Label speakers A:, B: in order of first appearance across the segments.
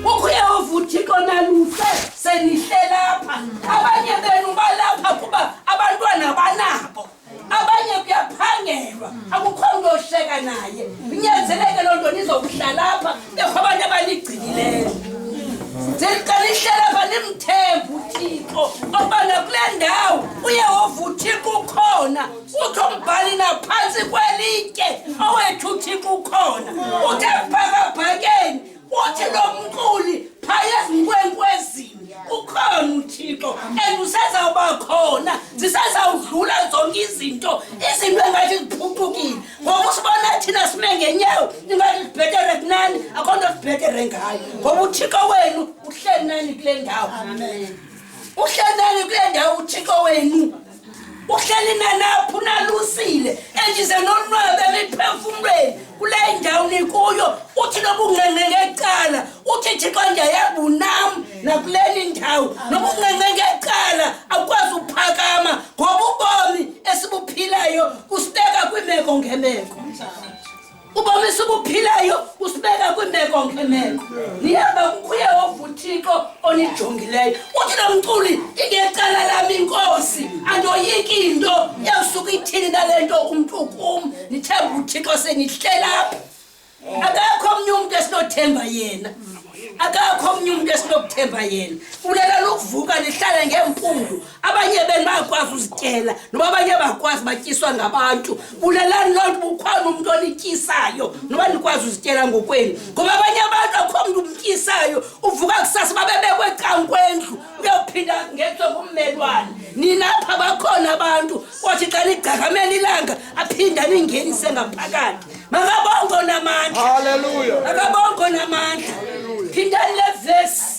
A: Ukuyova uThixo naluse senihlela lapha abanye benu balapha kuba abantwana banabo abanye kuyaphangelwa akukho mntu osheka naye inyanzeleke loo nto nizokuhlala lapha bekho abantu abanigcinileyo Zilkanihlela nimthemba uThixo obana kule ndawo uYehova uThixo ukhona uthi umbhali naphansi kwelitye owethu uThixo ukhona uthe bhakabhakeni uthi lo mquli phaya ezinkwenkwezini ukhona uThixo usezawuba khona zisazawudlula zonke izinto engathi ziphucukile ngoba usibona thina sime ngenyawo ingathi sibhetere kunani akho nto sibhetere ngayo ngoba uThixo wenu uhleli nani kule ndawo uhleli nani kule ndawo uThixo wenu uhleli nanapho nalusile enjize nonwabe emiphefumulweni kule ndawo nikuyo uthi nobunqenqe ngecala uthi Thixo ndiyayazi unam nakuleli ndawo nobunqenqe ngecala akwazi ukuphakama ngoba ubomi esibuphilayo usibeka kwimeko ngemeko ubomi esibuphilayo usibeka kwimeko ngemeko niyaba kuYehova uThixo onijongileyo uthi nomculi ingecala lami inkosi andoyiki into yasuka ithini nalento umuntu kum nithemba uThixo senihlela lapha akakho omnye umuntu esinothemba yena akakho omnye umuntu esinokuthemba yena ulela lokuvuka lihlale ngempundu abanye benu bayakwazi uzityela noba abanye bakwazi batyiswa ngabantu bulelani loo nto bukhona umuntu onityisayo noba nikwazi uzityela ngokwenu ngoba abanye abantu akho mntu umtyisayo uvuka kusasa babebekwe ecankwendlu uyophinda ngetswe ngummelwane ninapha bakhona abantu othi xa nigcakamela ilanga aphinda ningenise ngaphakathi makabongo namandla
B: haleluya
A: makabongo namandla phindani le verse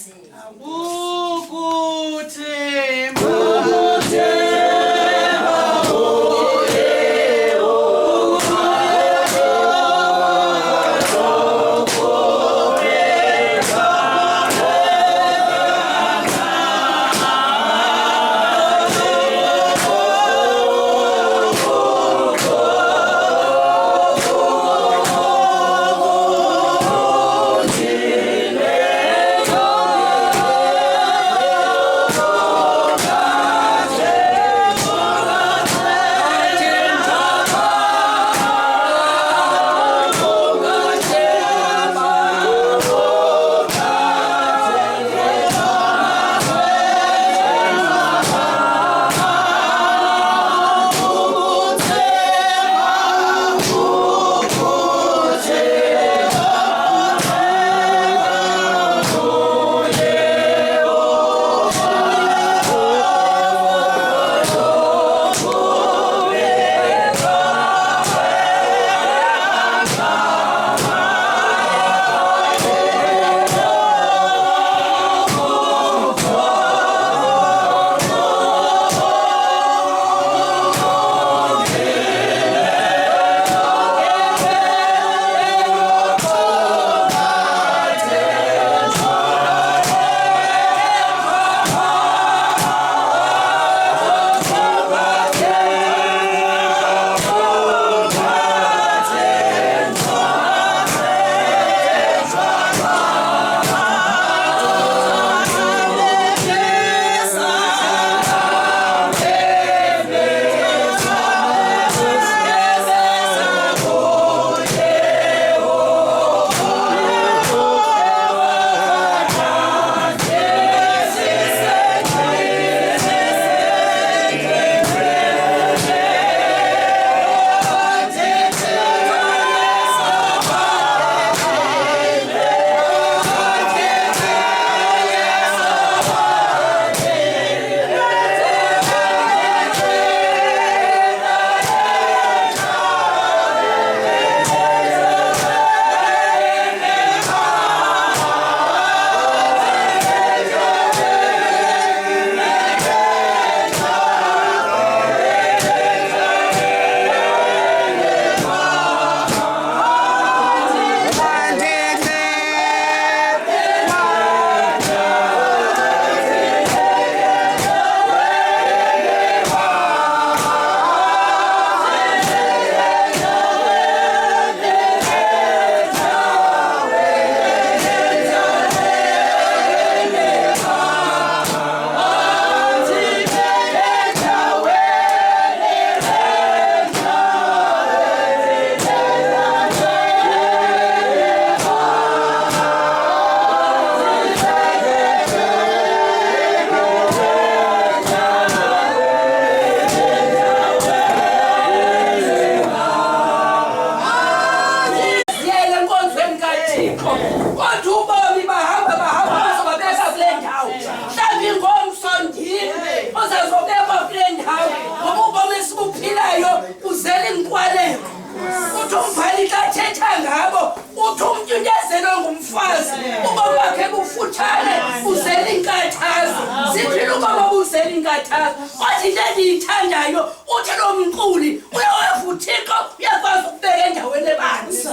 A: uyayazi wathi into endiyithandayo uthi lo mquli uyaweva uthixo uyakwazi ukubeka endaweni ebanzi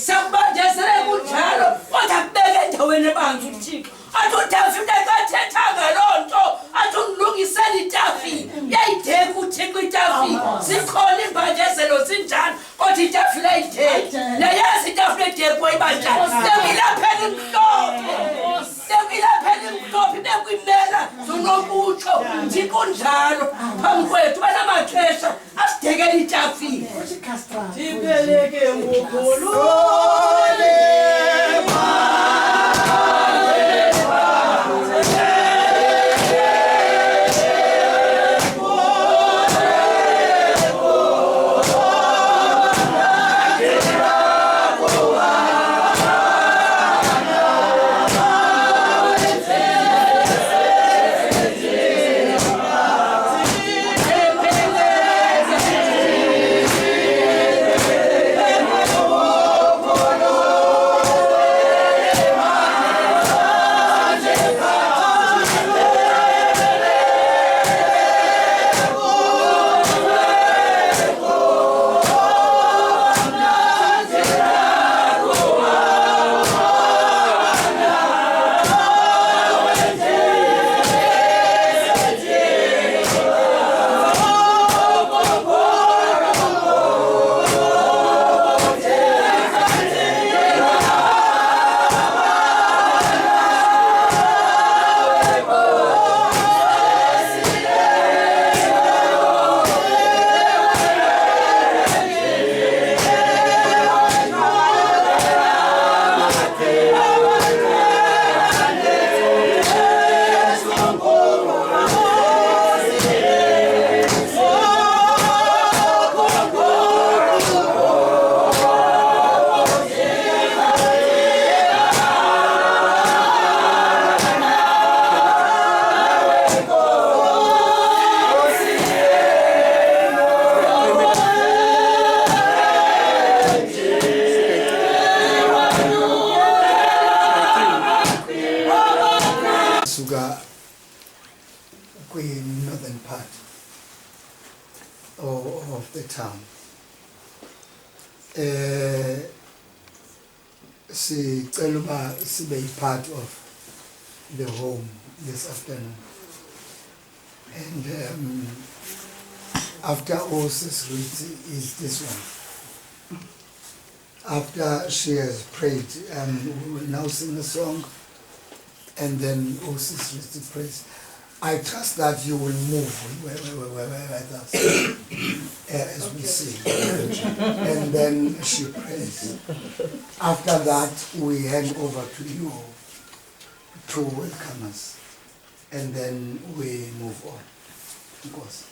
A: sakubandezele kunjalo kodwa kubeka endaweni ebanzi uthixo athi uDavide akathethanga loo nto athi undilungisela itafile uyayideka uthixo itafile zikhona iimbandezelo zinjalo kodwa itafile ayideki neyazi itafile edekwe ibanjani semilaphela imhlophe bekwimela zonobutsho ndikunjalo phambi kwethu banamaxesha asidekela itafile ndibeleke ngokhulu
B: northern part of the town. Sicela uba sibe part of the home this afternoon. And after Osis reads is this one. After she has prayed, we will now sing a song, and then Osis reads the praise. I trust that you will move with us as we sing, and then she prays. After that, we hand over to you to welcome us, and then we move on. Of course.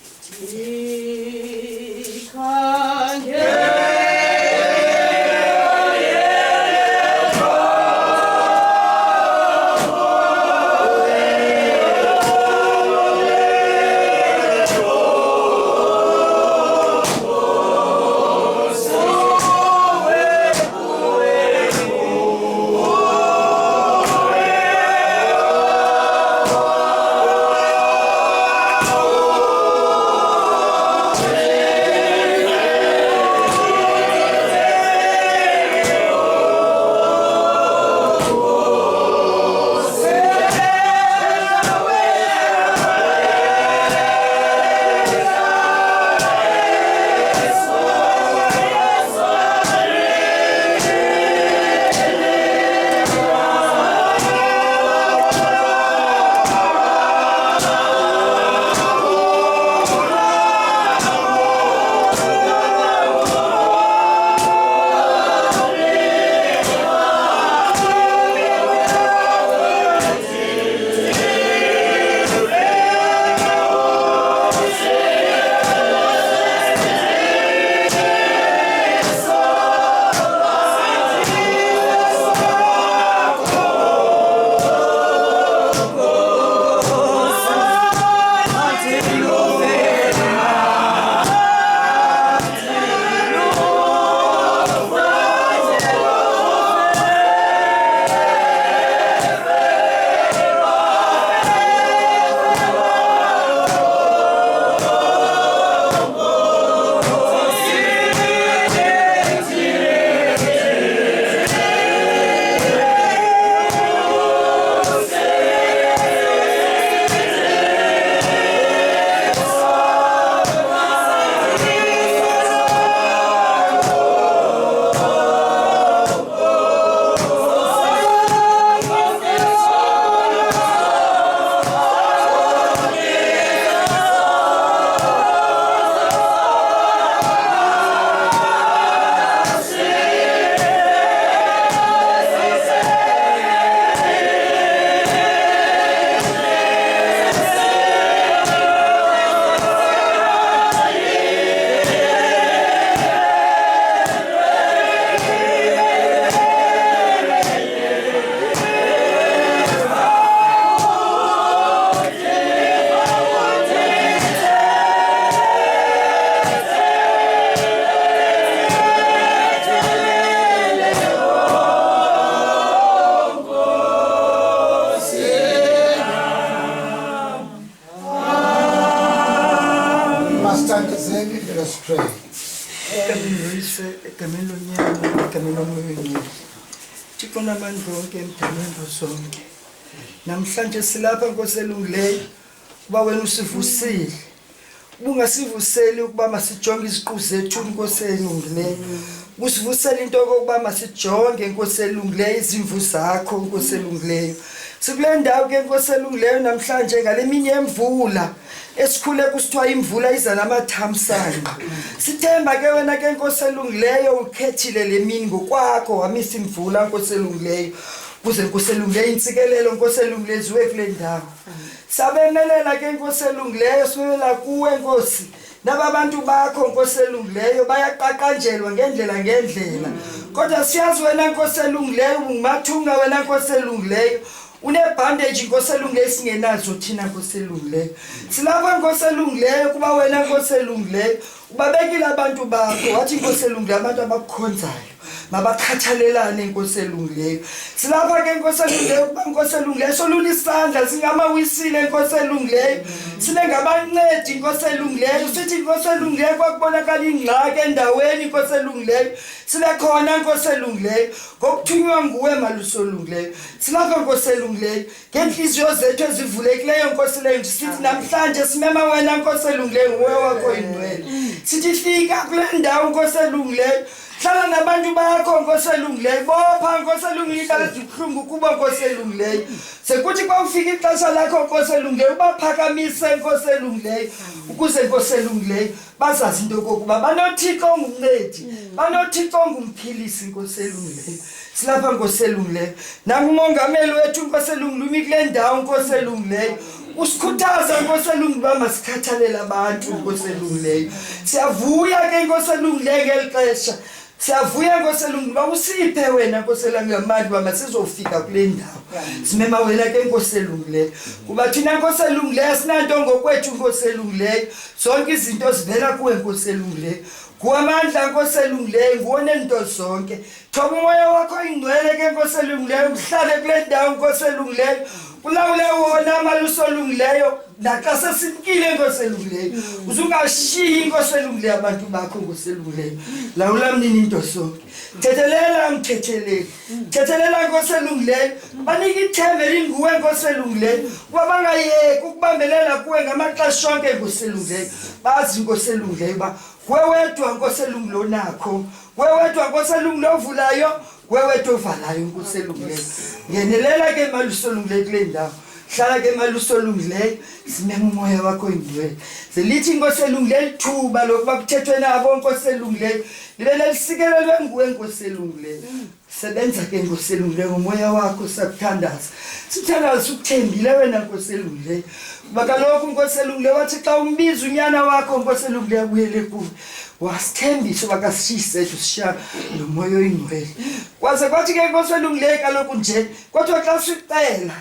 C: sibusise egameni lonyana egameni lomoya oyingcwele. Thixo namandla wonke emdalweni zonke. Namhlanje silapha Nkosi elungileyo kuba wena usivusile. Ubungasivuseli ukuba masijonge iziqu zethu Nkosi elungileyo. Usivusela into yokuba masijonge Nkosi elungileyo izimvu zakho Nkosi elungileyo. Sikule ndawo ke Nkosi elungileyo namhlanje ngale mini yemvula esikhule kusithiwa imvula iza namathamsanqa. Sithemba ke wena ke Nkosi elungileyo ukhethile le mini ngokwakho wamisa imvula Nkosi elungileyo. Kuze Nkosi elungileyo intsikelelo Nkosi elungileyo ziwe kule ndawo. Sabemelela ke Nkosi elungileyo sibemela kuwe Nkosi. Nabantu bakho Nkosi elungileyo bayaqaqanjelwa ngendlela. Kodwa siyazi wena Nkosi elungileyo ungumathunga wena Nkosi elungileyo. Unebandage Nkosi elungileyo singenazo thina Nkosi elungileyo. Silapha Nkosi elungileyo kuba wena Nkosi elungileyo ubabekile abantu bakho wathi Nkosi elungileyo abantu abakukhonzayo mabakhathalelane Nkosi elungileyo. Silapha ke Nkosi elungileyo kuba Nkosi elungileyo solula isandla singamawisile Nkosi elungileyo. Sinengabancedi Nkosi elungileyo sithi Nkosi elungileyo kwakubonakala ingxaki endaweni Nkosi elungileyo. Sibe khona Nkosi elungileyo ngokuthunywa nguwe maluso olungileyo. Silapha Nkosi elungileyo ngenhliziyo zethu ezivulekileyo Nkosi leyo sithi namhlanje simema wena Nkosi elungileyo nguwe wakho ingcwele. Sithi fika kule ndawo Nkosi elungileyo. Hlala nabantu bakho Nkosi elungileyo bopha Nkosi elungileyo bazibuhlungu kuba Nkosi elungileyo. Sekuthi kwafika ixesha lakho Nkosi elungileyo ubaphakamise Nkosi elungileyo ukuze Nkosi elungileyo bazazi into kokuba banothixo ongumncedi banothixo ongumphilisi Nkosi elungileyo. Silapha Nkosi elungileyo nangumongameli wethu Nkosi elungileyo kule ndawo Nkosi elungileyo. Usikhuthaza Nkosi elungileyo uba masikhathalele abantu Nkosi elungileyo. Siyavuya ke Nkosi elungileyo ngelixesha. Siyavuya Nkosi elungileyo usiphe wena Nkosi elungileyo amandla uba masizofika kule ndawo. Simema wena ke Nkosi elungileyo kuba thina Nkosi elungileyo sinanto ngokwethu Nkosi elungileyo. Zonke izinto zivela kuwe Nkosi elungileyo. Kuamandla Nkosi elungileyo nguwona into zonke. Thoba umoya wakho ingcwele ke Nkosi elungileyo uhlale kule ndawo Nkosi elungileyo. Ulawule wona maluso olungileyo naxa sesimkile Nkosi elungileyo. Uzungashiyi Nkosi elungileyo abantu bakho Nkosi elungileyo. Lawula mnini into zonke. Thethelela mthetheleli. Thethelela Nkosi elungileyo. Banike ithemba linguwe Nkosi elungileyo. Kuba bangayeki ukubambelela kuwe ngamaxesha onke Nkosi elungileyo. Bazi Nkosi elungileyo ba wewedwa Nkosi elungileyo nakho. Wewedwa Nkosi elungileyo ovulayo. Wewethu ovalayo Nkosi elungileyo. Ngenelela ke maluso olungileyo kule ndawo. Hlala ke maluso olungileyo simema umoya wakho ingcwele. Selithi Nkosi elungileyo ithuba lokuba kuthethwe nabo Nkosi elungileyo. Libe lesikelelwe nguwe Nkosi elungileyo. Sebenza ke Nkosi elungileyo ngomoya wakho sakuthandaza. Sithandaza ukuthembile wena Nkosi elungileyo. Bakaloku Nkosi elungileyo wathi xa umbiza unyana wakho Nkosi elungileyo ubuyele kuwe. Wasithembisa bakasishise sisha nomoya oyingcwele. Kwaze kwathi ke Nkosi elungileyo kaloku nje kodwa xa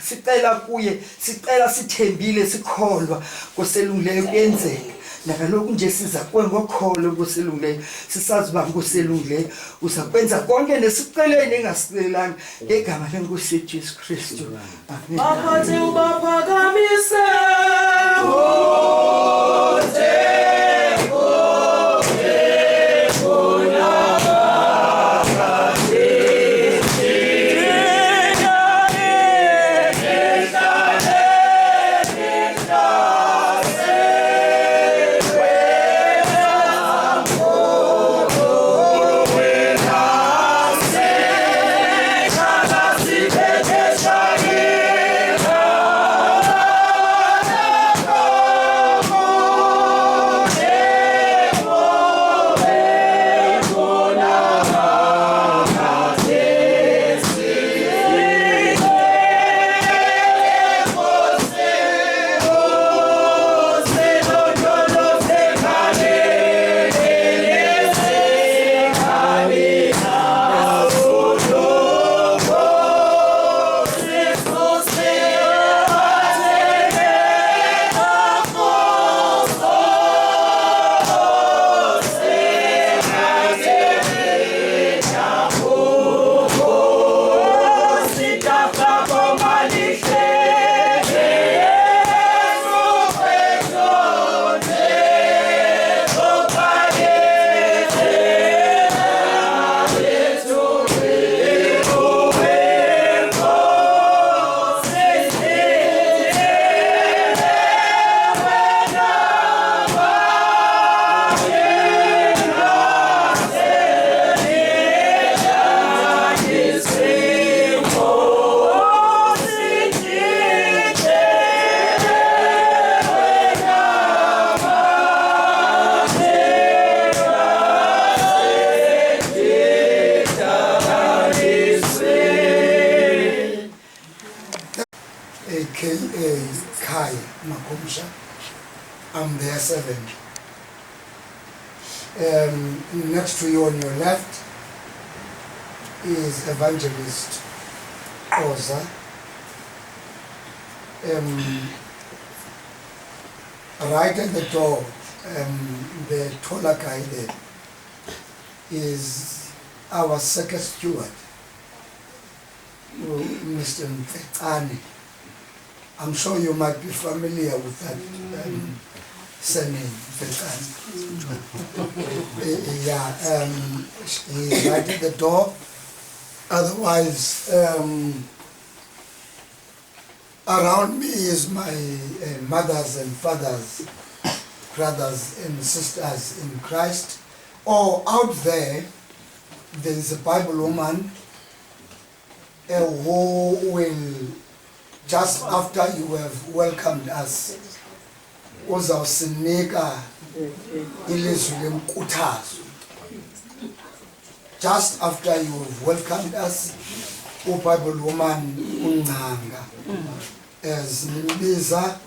C: sicela kuye sicela sithembile sikholwa Nkosi elungileyo kuyenzeka. Nakaloku nje siza kuwe ngokholo Nkosi elungileyo sisazi uba Nkosi elungileyo uza kwenza konke nesiceleni engasicelanga ngegama leNkosi yethu Jesu Kristu. Amen.
D: Aphathi ubaphakamise
B: Kai Makumsha. I'm their servant. Next to you on your left is Evangelist Oza. Right at the door, the taller guy there is our second steward, Mr. Mfecane. I'm sure you might be familiar with that surname, Mfecane. Yeah, he's right at the door. Otherwise, around me is my mothers and fathers, brothers and sisters in Christ. Or out there is a Bible woman who will, just after you have welcomed us, uzawusinika ilizwi lenkuthazo. Just after you have welcomed us, Bible woman uNcanga nimbiza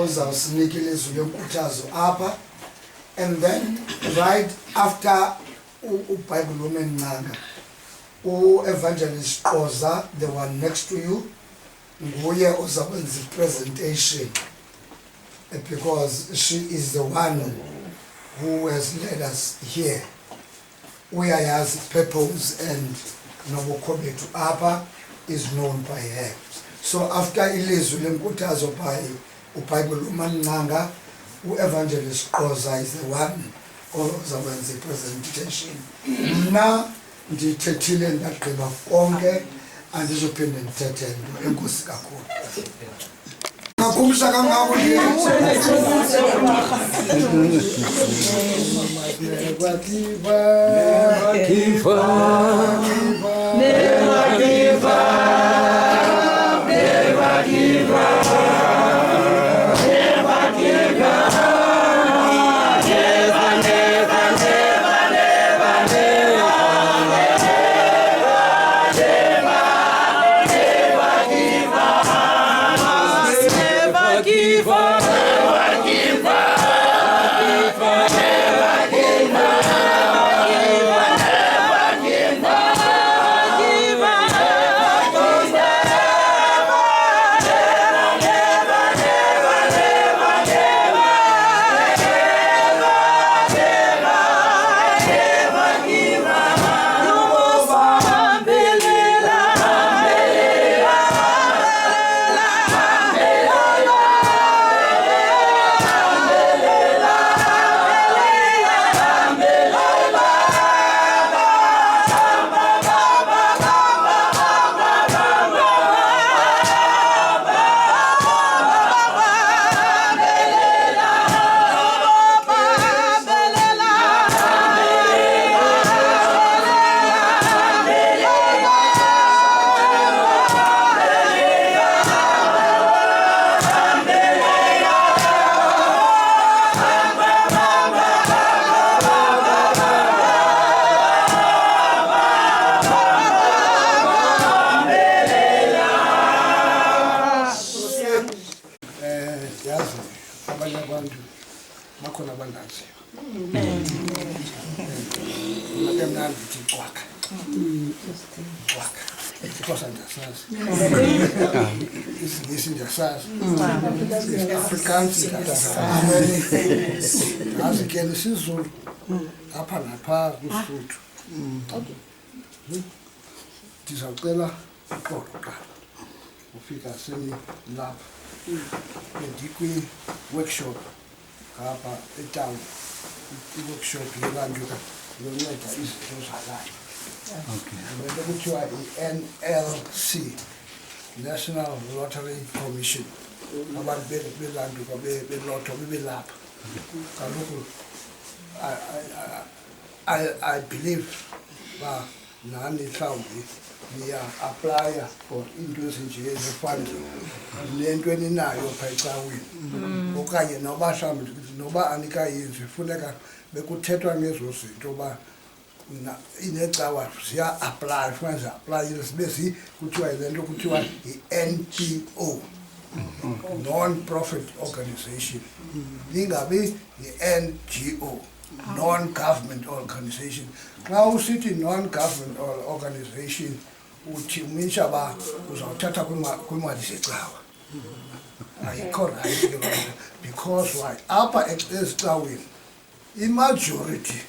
B: uzawusinika ilizwi lenkuthazo apha. And then right after Bible woman Nanga, Evangelist Oza, the one next to you, nguye ozakwenza presentation because she is the one who has led us here. Uyayazi purpose and nobukhobe to Apa is known by her. So after ilizwi lenkuthazo by Bible woman Nanga, Evangelist Oza is the one ozakwenza presentation. Mna ndithethile ndagqiba konke andizophinde ndithethe nto. Enkosi kakhulu. Ngakumsha kangako nje. Never give up. Never give up. Afrikaans asikhele isiZulu apha napha kuSuthu. Ndizawucela uxolo qala ufika seni lapha ndikwi-workshop ngapha etown, i-workshop yebantu yonceda izinto zalayo. Lento kuthiwa i-NLC, National Lottery Commission. Abantu belandu belotho bebelapha. Kaloku I believe ba nani mhlawumbi niya apply for into ezinje ezifana nento eninayo pha ecaweni, okanye noba mhlawumbi noba anikayenzi funeka bekuthethwa ngezo zinto ba inecawa siya apply, funeka apply sibe kuthiwa lento kuthiwa i-NPO,
E: non-profit organization. Ingabi NGO, non-government organization. Now city non-government organization uthi umisha ba uzawuthatha kwimali secawa. Ayikho right ke loo, because why? Apha ecaweni imajority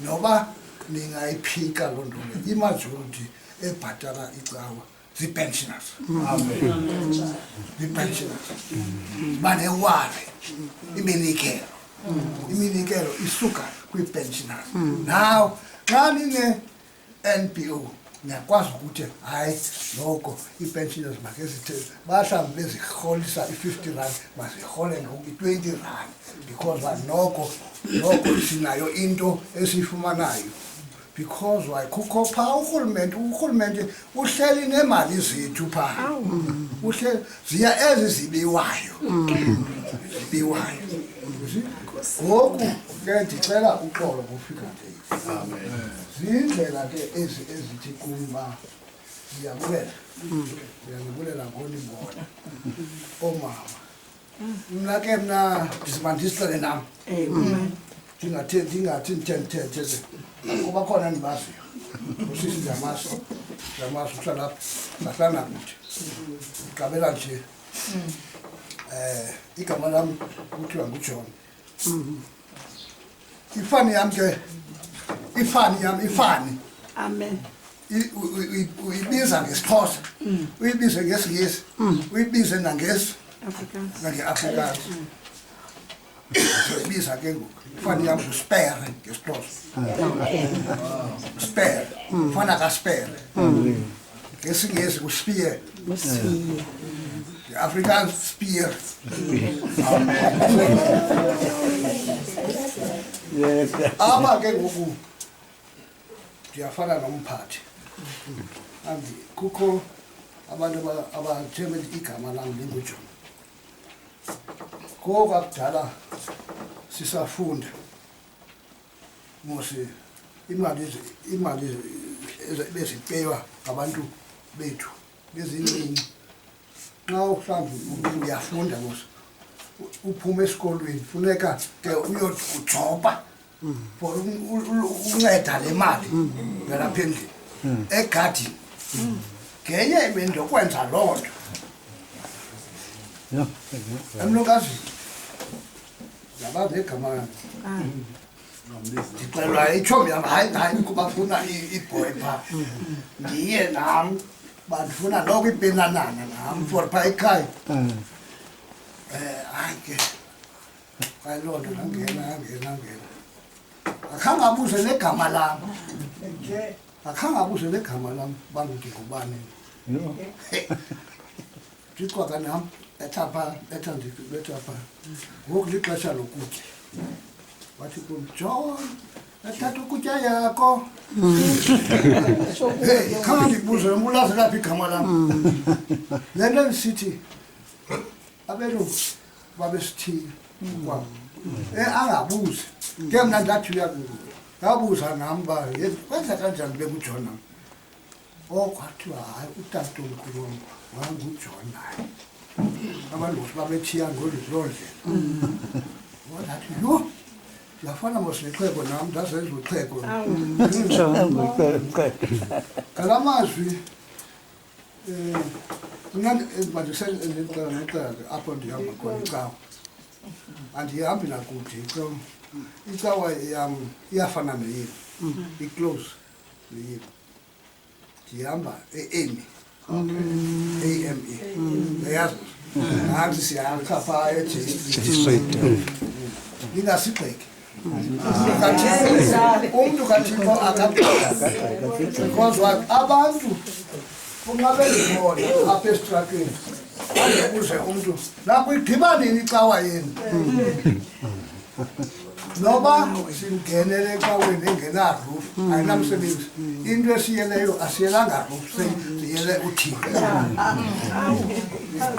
E: noba ningayiphika loo nto le, imajority ebhatala icawa zii-pensioners. Zii-pensioners banewari iminikelo isuka kwii-pensioners. Now xa nine-NPO niyakwazi ukuthi hayi noko ii-pensioners makezithe bahlambe bezirholisa i-50 rand mazirhole ngoku i-20 rand because noko sinayo into esiyifumanayo. Because why? Kukho phaa urhulumente uhleli nemali zethu phaa. Uhleli ziya ezi zibiwayo. Ngoku ke ndicela uxolo ngofika nje. Zindlela ke ezithi kuba ndiyabulela ngonibona omama. Mna ke ndizimandisele nam. Ndingathi ndithethe kuba khona ndibaziyo usisi Damaso uhlala apha sahlala kuthi igqabela nje igama lam kuthiwa nguJohn. Ifani yam
F: Amen.
E: uyibiza ngesiXhosa, uyibize ngesiNgesi, uyibize nange-Afrikaans. Uyibiza ke ngoku ifani yam nguspere ngesiXhosa. Spare, fana kaspare. ngesiNgesi kuSpear, Afrikaans Spear. Apha ke ngoku ndiyafana nomphathi, kukho abantu abathembe igama lam linguJohn. Ngoku akudala sisafunda mose imali bezipeywa ngabantu bethu bezinini. Xa mhlawumbi uyafunda mose uphume esikolweni funeka ke uyokujoba for unceda le mali ngalapha endlini egadini. Ngenye imini ndokwenza loo nto emlokazini yabazi egama ndixelwa itshomi yam hayi kuba funa ibhoyi phaa ndiye nam bandifuna noko ipenanana nam for phaa ekhaya. Hayi ke hayi loo nto ndangena akhange abuze negama lam banguthi ngubani ndicwaka nam betha phaa ngoku lixesha lokutya wathi kum John athatha ukutya yakho. Khange ndibuze ulazi laphi igama lam. Le nto ndisithi abelungu babesithile kwabo angabuzi ke mna ndathi ndabuza nam uba kwenza kanjani bekuJohn nam. Kwathiwa hayi utatomkhulu wam wanguJohn naye abantu babethiya loo ndlela. Ndathi yho ndiyafana mos nexhego nam ndazenza uxhego ngala mazwi. Mna mandisexela apho ndihamba khona icawa andihambi nakude. Icawa yam iyafana neyenu, iclose neyenu. Ndihamba e-AME, uyayazi nanti sihamba phaa eDistrict. Ningasigxeki umntu kaThixo akabheka because abantu unqabezibona apha esitratweni andibuze umntu nakuyigqiba nini icawa yenu. Noba singenele ecaweni engenaroof ayinamsebenzi, into esiyeleyo asiyelanga roof, siyele uthixo,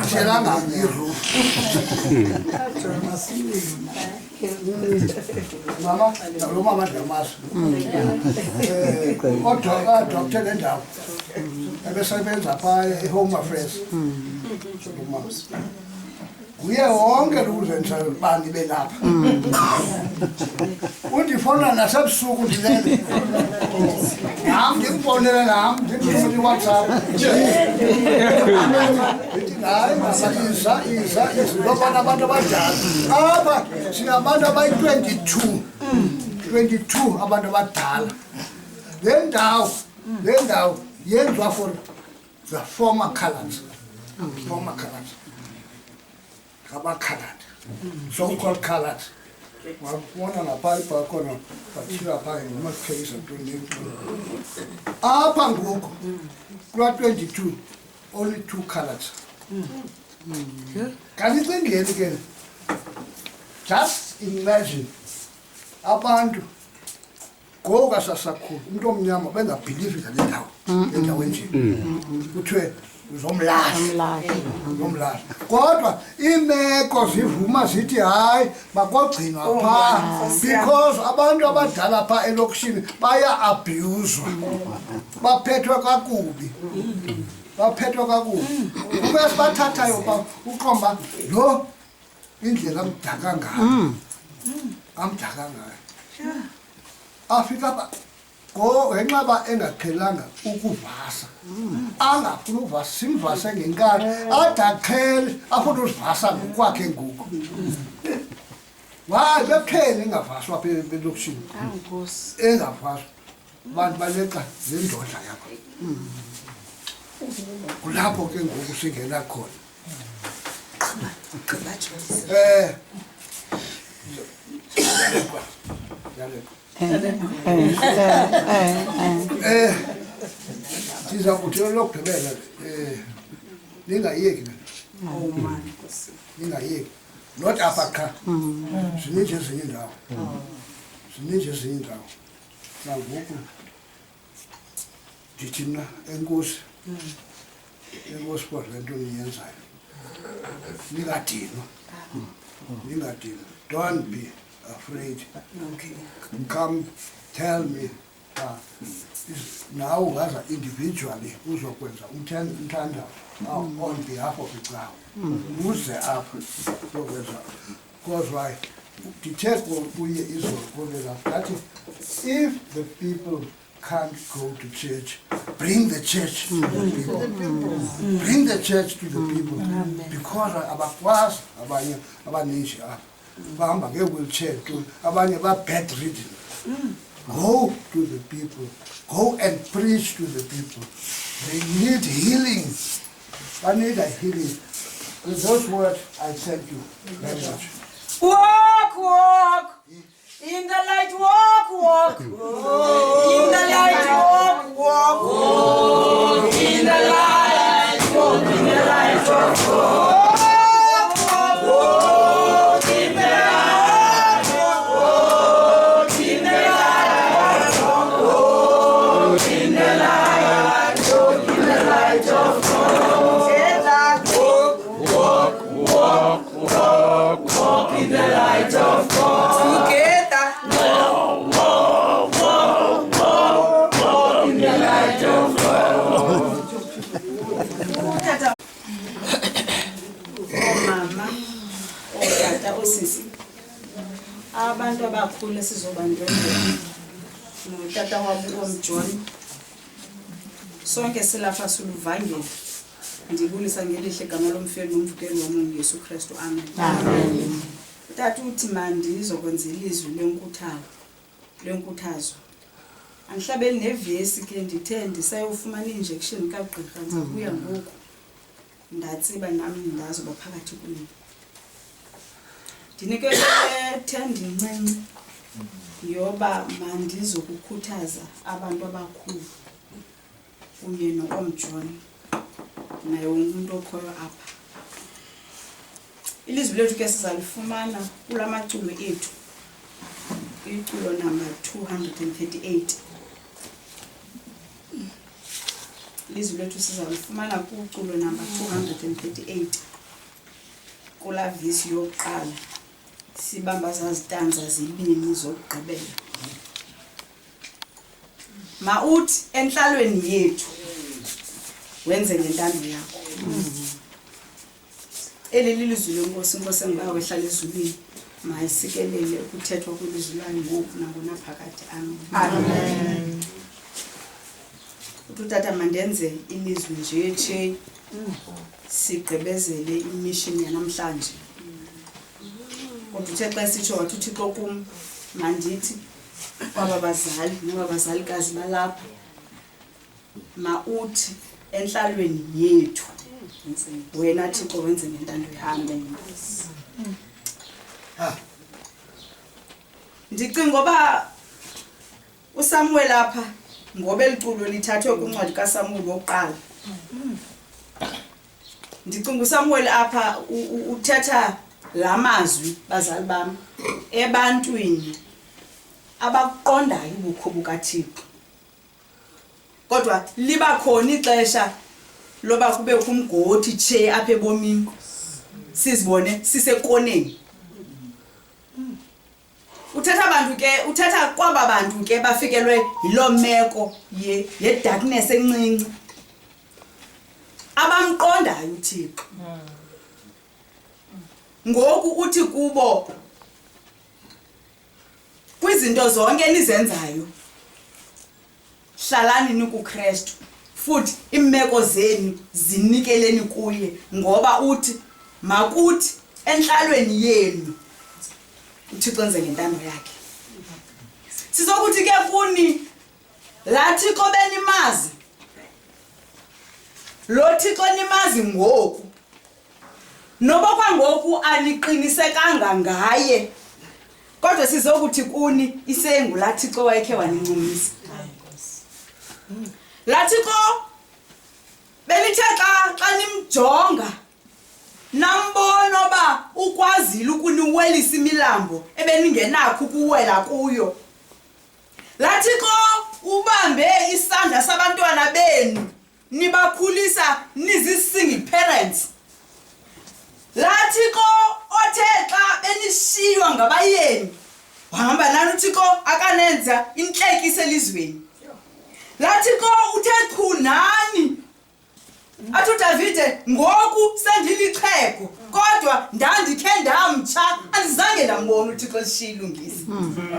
E: siyelanga iroof. Mama, lo mama ndiyamazi. Kodwa Dr. Lendawo. Ebesebenza phaa eHome Affairs. Nguye wonke lukuzenza bani belapha. Undifona nasebusuku ndilele. Nam ndikubonele nam ndikufuna iWhatsApp. Ndithi hayi mama iza lobana abantu abadala. Apha sinabantu abayi-22. 22 abantu abadala. Le ndawo yenziwa for the former colours. Former colours. Abakhaladi, so-called colored. Wabona ngapha khona bathiwa phaa ngamakheyisi apha ngoku kula 22 only 2 colors. Kanicingeni ke, just imagine abantu ngoku asasakhulu umuntu omnyama bengabhilivi ngale ndawo endaweni nje kuthiwe uzomlahla. Kodwa imeko zivuma zithi hayi makogcinwa phaa because abantu abadala phaa elokishini baya-abhuzwa, baphethwe kakubi. Ube sibathathayo phaa uqomba lo indlela amdaka ngayo. Afika phaa ngenxa ba engaqhelanga ukuvasa, angafuni uvasa, simvase ngenkani ade aqhele afuna uzivasa ngokwakhe ngoku. Hayi bekutheni engavaswa apha elokishini, engavaswa abantu baleqa zendodla yakho. Kulapho ke ngoku singena khona. Siza kuthi lokugqibela ningayeki not apha qha, zininzi ezinye iindawo, nangoku ndithi mna enkosi for le nto niyenzayo, ningadinwa, don't be afraid. Come tell me now as individually uzokwenza umthandazo on behalf of the crowd. Uze apha uzokwenza, because why ndithe kuye izokulela that if the people can't go to church, bring the church to the people. Bring the church to the people. Because abakwazi abanye abaninji apha bahamba nge-wheelchair tu, abanye ba-bedridden. Go to the people. Go and preach to the people. They need healing. I need a healing. With those words, I thank you very much.
D: Walk in the light, walk in the light, walk in the light, walk in the light, walk. Abantu abakhulu esizobandwendela notata wabo omJohn, sonke silapha siluvangeli. Ndibulisa ngelihle igama lomfeli nomvukeli wami uYesu Kristu, amen. Tata uthi mandizokwenza ilizwi lenkuthazo. Andihlabeli nevesi ke ndithe ndisayofumana injection kagqirha ndibuya ngoku ndatsiba nami ndazoba phakathi kuni. Ndinikele 10 incinci yoba mandizokukhuthaza abantu abakhulu kunye noomJohn naye umuntu okhoyo apha. Ilizwi lethu ke sizalifumana kula maculo ethu, iculo number 238. Ilizwi lethu sizalifumana kuculo number 238 kula vesi yokuqala. sibamba zazitanza zibini zokugqibela. Mauthi enhlalweni yethu wenze ngentando yakho. Elilizwi lenkosi inkosi engibawe ehlala ezulwini mayisikelele ukuthethwa kwelizwi layo ngoku nangonaphakade. Amen. Utata mandenze ilizwi nje sigqibezele imission yanamhlanje. Kodwa uthe xa sitsho wathi uThixo kum mandithi kwaba bazali nabazalikazi balapha mauthi enhlalweni yethu wena Thixo wenze ngentando yakho. Ndicinga ngoba uSamuel apha ngoba eliculo lithathwe kwincwadi kaSamuel wokuqala. Ndicinga uSamuel apha uthetha lamazwi bazali bami ebantwini abakuqondayo ubukho bukaThixo. Kodwa liba khona ixesha loba kube kumgodi nje apha ebomini sizibone sisekoneni. Uthetha kwaba bantu ke bafikelwe yilo meko ye darkness encinci abamqondayo uThixo. Ngoku uthi kubo kwizinto zonke enizenzayo hlalani nikuKristu futhi imeko zenu zinikeleni kuye ngoba uthi makuthi enhlalweni yenu uThixo enze ngentando yakhe. Sizokuthi ke kuni la Thixo benimazi lo Thixo nimazi ngoku noba kwangoku aniqinisekanga ngaye kodwa sizokuthi kuni isengu la Thixo wayekhe wanincumisa. La Thixo belithe xa nimjonga nambona ba ukwazile ukuniwelisa imilambo ebeningenakho ukuwela kuyo. La Thixo ubambe isandla sabantwana benu nibakhulisa nizi-single parents. La Thixo othe xa benishiywa ngabayeni wahamba nani uThixo akanenza inhlekisa elizweni. La Thixo uthe khunani athi uDavide ngoku sendilixhego kodwa ndandikhe ndamtsha andizange ndambona uThixo esishiyilungisa.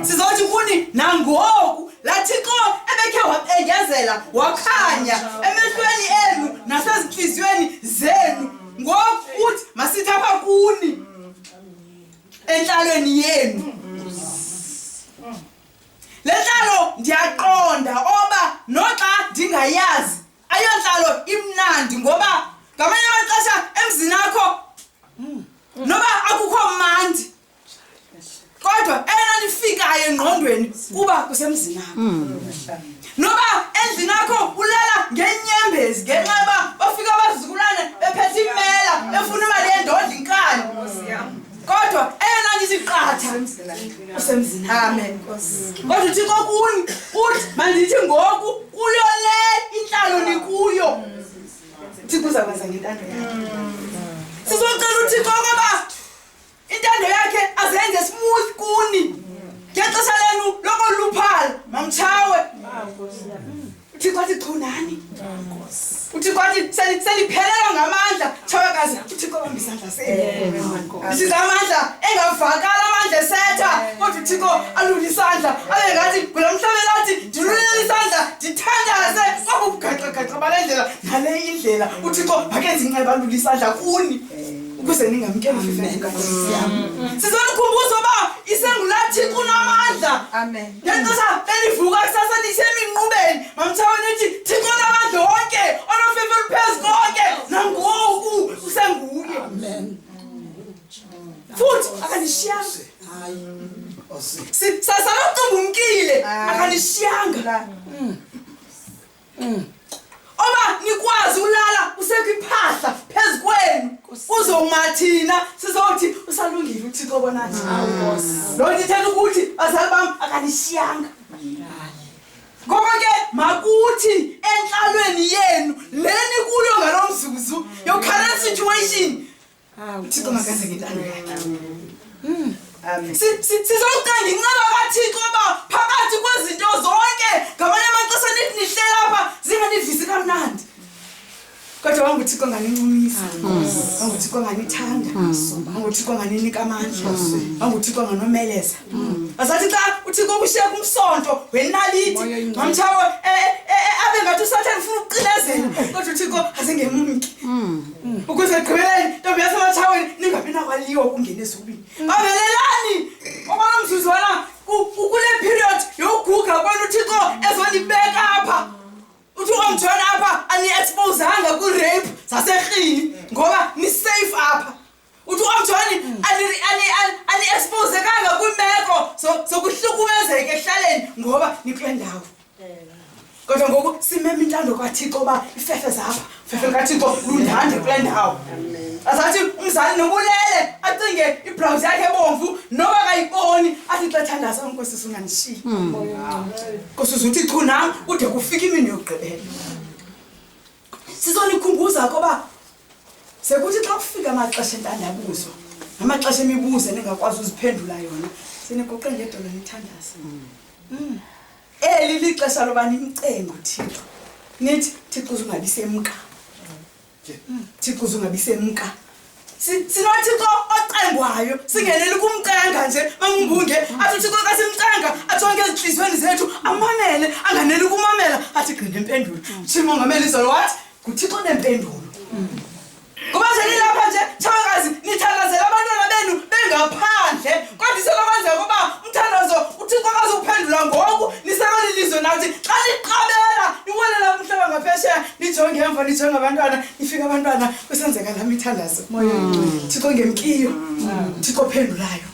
D: Sizothi kuni nangoku la Thixo ebekhe wabengezela wakhanya emehlweni enu nasezinhliziyweni zenu ngoku uthi masithi apha kuni enhlalweni yenu. Le nhlalo ndiyaqonda oba noxa ndingayazi ayonhlalo imnandi ngoba ngamanye amaxesha emzini akho noba akukho mandi kodwa eyona nifikayo engqondweni kuba kusemzini akho. Noba endlini akho ulala ngenyembezi ngenxa yoba bafika abazukulwane bephethe imela befuna imali yendodla inkani kodwa eyona nisiqatha kusemzini. Amen. Kodwa uThixo kuni uthi mandithi ngoku kuyo le inhlalo nikuyo Thixo uzakwenza ngentando yakhe. Sizocela uThixo ngoba intando yakhe azenze smooth kuni ngexesha lenu lokoluphala mamtshawe. Uthixo athi khunani uThixo athi seliphelelwa ngamandla tshawekazi uThixo bamba isandla senu. Sizamandla engavakala amandla esetha kodwa uThixo alule isandla abe ngathi kulamhlabela athi ndilulela isandla ndithandaze kwakugaxa balendlela nale indlela uThixo akenze inxeba alule isandla kuni ukuze ningamkeli ufifeka. Sizonikhumbuza uba isengu la Thixo unamandla. Amen. Ngexesha benivuka kusasa liseminqubeni mamthawe nithi Thixo unamandla wonke onofefe oluphezu konke nangoku usenguye. Amen. Futhi akanishiyanga. Hayi. Sasalocubumkile akanishiyanga. Oba nikwazi ulala usekwiphahla phezu kwenu uzomathina sizothi usalungile uThixo bonathi. Lo ndithetha ukuthi bazali bami akanishiyanga. Ngoba ke makuthi enhlalweni yenu leni kuyo ngalomzuzu your current situation uThixo makenze ngentando yakhe. Sizocanga inqaba kaThixo ba phakathi kwezinto zonke ngamanye amaxesha nithi nihlela apha zinganivisi kamnandi. Kodwa wanguThixo nganicumisa. WanguThixo nganithanda. WanguThixo nganinika amandla. WanguThixo nganomeleza. Asathi xa uThixo ubushiya kumsonto wenalithi ngamthawo abe ngathi uSathane ufuna ukuqinezela kodwa uThixo asengemumki. Ukuze egqibeleni ntombi yasemathawini ningabi nakwaliwa ukungena ezubini. Babelelani okwamzuzwana kule period yokuguga kwenu uThixo ezonibeka apha. Uthi umntwana apha ani-expose hanga ku-rape zaserhini ngoba ni-safe apha. Uthi umntwana ani-expose kanga kwimeko zokuhlukumezeka ehlaleni ngoba nikule ndawo. Kodwa ngoku simeme intando kaThixo uba ifefe zapha, fefe kaThixo lundande kule ndawo. Asathi umzali nobulele acinge iblouse yakhe ebomvu noba kayiboni athi xa thandaza Nkosi sunganishiya. Nkosi uthi chu nam ude kufika imini yokugqibela. Sizonikhumbuza ngoba sekuthi xa kufika amaxesha entandabuzo amaxesha emibuzo ningakwazi uziphendula yona siniguqe ngedolo nithandaza. Eli lixesha loba nimcenge uThixo. Nithi Thixo ungabi semka. Thixo ungabi semka. Sinothixo ocengwayo singenele kumcenga nje mangunge athi uThixo xa simcenga ajonge ezinhlizweni zethu amamele anganele kumamela athi gqinde impendulo. Shimo ngameli izolo wathi kuThixo nempendulo. Ngoba nje lapha nje thakazi nithandazela abantwana benu bengaphandle kodwa isekwenza ngoba umthandazo uThixo akazuphendula ngoku nisekalilizwe nathi xa liqabela niwolela umhlaba ngaphesheya nijonge emva nijonge abantwana nifika abantwana kusenzeka lami ithandazo moya Thixo ngemkiyo Thixo phendulayo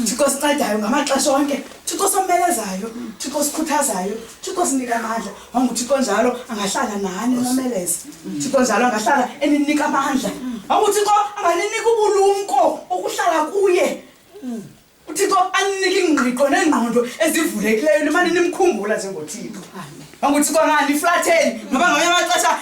D: Thixo sincedayo ngamaxesha onke Thixo somelezayo Thixo sikhuthazayo Thixo sinika amandla wanguThixo njalo angahlala nani nomeleza Thixo njalo angahlala eninika amandla wanguThixo anganinika ubulumko ukuhlala kuye uThixo aninike ingqiqo nengqondo ezivulekileyo nimane nimkhumbula njengoThixo wanguThixo ngani flatheni ngoba ngamanye amaxesha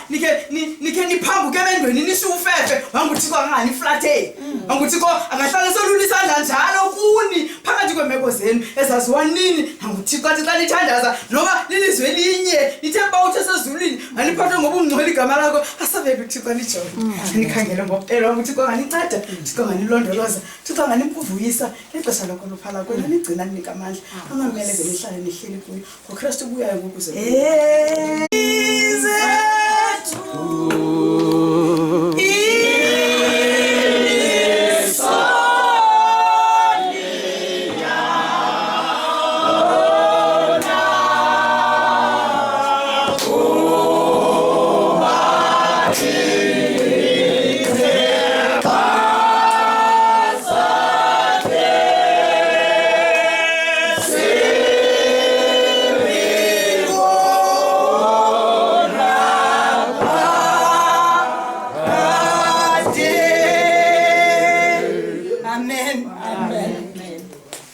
D: nike niphambuke emendweni nisho ufefe wanguThixo ngani flatheni wanguThixo angahlala solula isandla njalo kuni phakathi kwemeko zenu ezaziwa nini wanguThixo athi xa nithandaza noba lilizwe elinye nithe bawuthe sezulwini ngaliphathwe ngoba ungcwele igama lakho asabeke uThixo nijonge nikhangele ngokupela wanguThixo nganinceda Thixo nganilondoloza Thixo nganimkuvuyisa ixesha lokho luphala kwenu nigcina ninika amandla angameleze nihlale nihleli kuyo ngoKristu ubuyayo ngokuze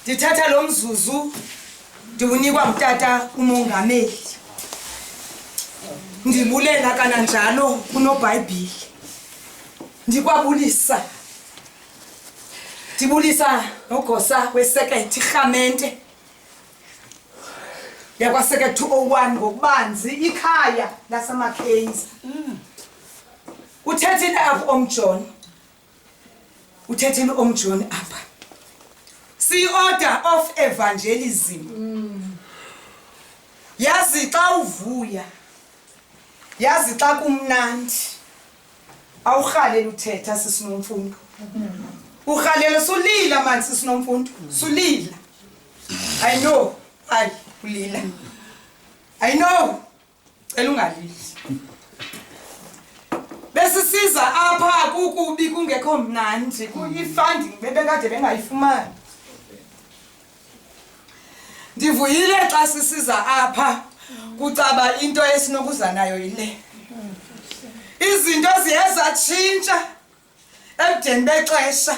D: Ndithatha lo mzuzu ndiwunikwa ngutata umongameli ndibulela kananjalo kunoBhayibhile ndikwabulisa ndibulisa nogosa wesekethe irhamente yakwasekethe 201 ngokubanzi ikhaya laseMackenzie uthethile apho omJohn uthethile omJohn apha order of evangelism yazi xa uvuya yazi xa kumnandi awurhalela uthetha sisinomfundo urhalela sulila manje sisinomfundo sulila I know ay ulila I know cela ungalili besisiza apha kukubi kungekho mnandi kuyifunding bebekade bengayifumani ndivuyile xa sisiza apha kucaba into esinokuza nayo yile izinto ziyeza tshintsha ebudeni bexesha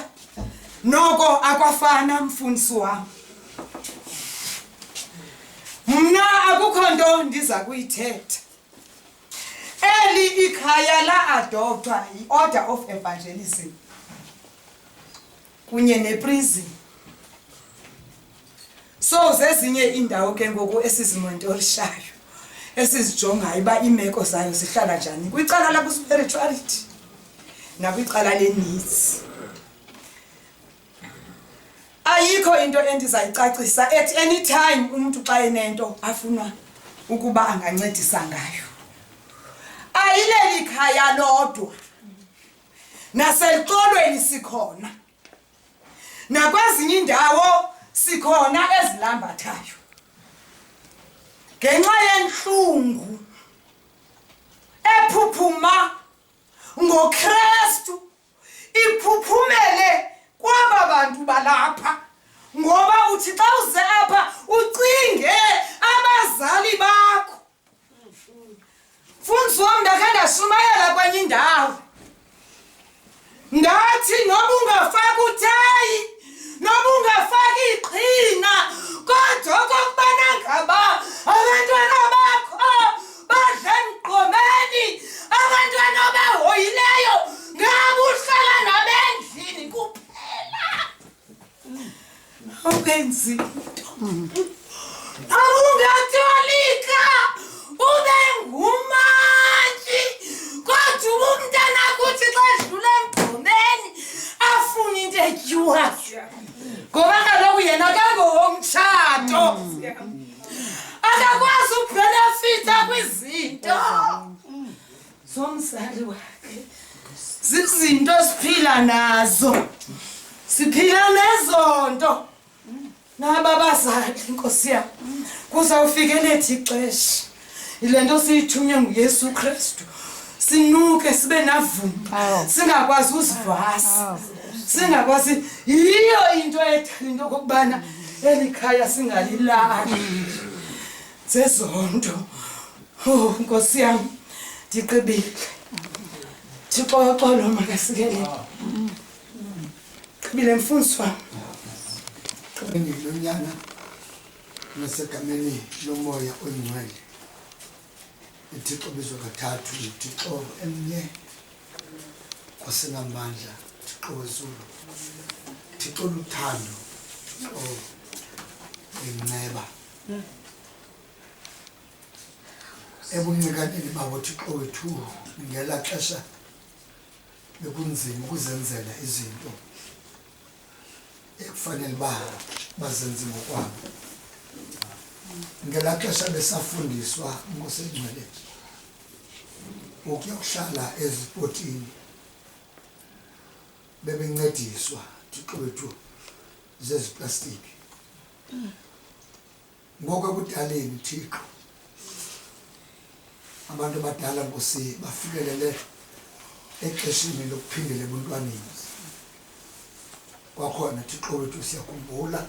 D: noko akwafana mfundisi wami mna akukho nto ndiza kuyithetha eli ikhaya la adoptwa yi-order of evangelism kunye neprison So zezinye indawo ke ngoku esizimonitorishayo esizijongayo uba iimeko zayo zihlala njani kwicala laku-spirituality nakwicala le-needs. Ayikho into endizayicacisa at any time umntu xa enento afuna ukuba angancedisa ngayo. Ayileli khaya lodwa, naseluxolweni sikhona, nakwezinye indawo sikhona ezilambathayo. Ngenxa yenhlungu ephuphuma ngoKristu iphuphumele kwaba bantu balapha, ngoba uthi xa uze apha ucinge abazali bakho. Mfundisi wam ndakhe ndashumayela kwenye indawo ndathi noba ungafaki utayi noba ungafaki iqhina kodwa okokubana ngaba abantwana bakho badla emgqomeni, abantwana abahoyileyo ngabo uhlala nabo endlini kuphela. Awukenzi nto, awungatolika ube ngumantyi, kodwa uba umntana kuthi xa edlula emgqomeni afune into etyiwayo, ngoba kaloku yena kangowomtshato akakwazi ubhenefitha kwizinto zomzali wakhe. Zizinto siphila nazo, siphila nezo nto. Naba bazali Nkosi yam, kuzawufika lethi ixesha ile nto siyithunywe nguYesu Kristu sinuke sibe navumba, singakwazi uzivasa, singakwazi. Yiyo into ethala into okokubana eli khaya singalilali zezo nto. Oh Nkosi yam, ndiqibile. Thixo xolo makasikelele. Qibile mfundisi wam.
B: Lonyana nasegameni lomoya oyingcwele. Uthixo bizwa kathathu, uThixo emnye osenamandla, uThixo wezulu, uThixo luthando, uThixo inceba. Ebuncinaneni babo Thixo wethu ngela xesha bekunzima ukuzenzela izinto ekufanele bazenze ngokwabo. Ngela xesha besafundiswa Nkosi engcwele ukuyohlala ezipotini, bebencediswa Thixo wethu zeziplastiki. Ngoku ekudaleni Thixo abantu abadala Nkosi bafikelele exesheni lokuphindela ebuntwaneni. Kwakhona Thixo wethu siyakhumbula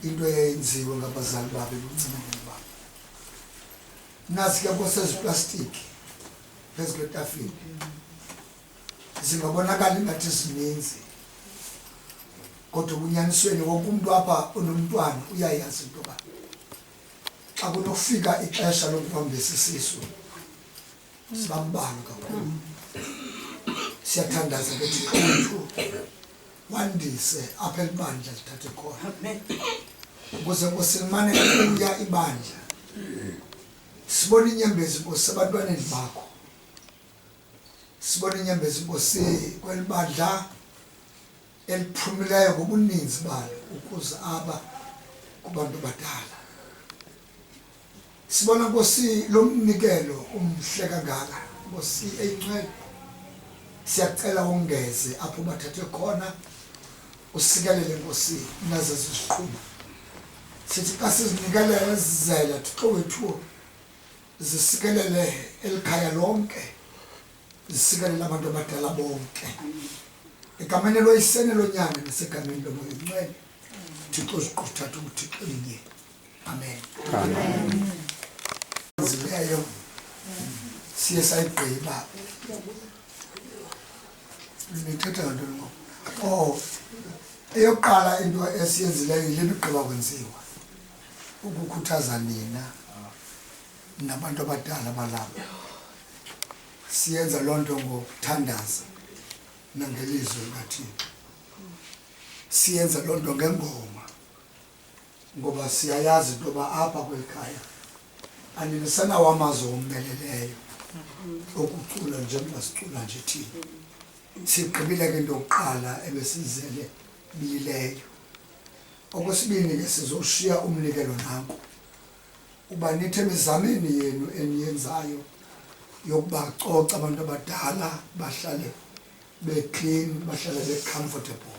B: into eyenziwe ngabazali babo ebuncinaneni babo. Nazi ke Nkosi eziplastiki phezu kwetafile zingabonakala ingathi zininzi, kodwa bunyanisweni wonke umntu apha onomntwana uyayazi into yoba xa kunofika ixesha lokubambisa isisu sibambalwa kakhulu. Siyathandaza ke Thixo wethu wandise apha elibandla lithathe khona, ukuze Nkosi limane kuya ibandla sibone inyembezi Nkosi abantwaneni bakho, sibone inyembezi Nkosi kwelibandla eliphumileyo ngobuninzi balo ukuze aba kubantu abadala. Sibona Nkosi lo mnikelo umhle kangaka Nkosi eyingcwele, siyacela ungeze apho bathathe khona, usikelele Nkosi nazo ziziqhuba. Sithi xa sizinikelela zizela Thixo wethu zisikelele elikhaya lonke, zisikelele abantu abadala bonke. Egameni loyisene lonyana nasegameni lomoya oyingcwele Thixo ziquthathe uThixo inye. Amen. Amen. Zileyo siye sayigqiba. Nithetha ngantoni ngoku? Oh, eyokuqala into esiyenzileyo yile igqiba kwenziwa ukukhuthaza nina nabantu abadala balapha. Siyenza loo nto ngokuthandaza nangelizwi likaThixo. Siyenza loo nto ngengoma ngoba siyayazi intoba apha kwelikhaya aninisanawo amazwi omeleleyo okucula njengoba sicula nje thina. Sigqibile ke into yokuqala ebesizele biyileyo. Okwesibini ke sizoshiya umnikelo nanku uba nithi emizameni yenu eniyenzayo yokuba coca abantu abadala bahlale be-clean, bahlale be-comfortable,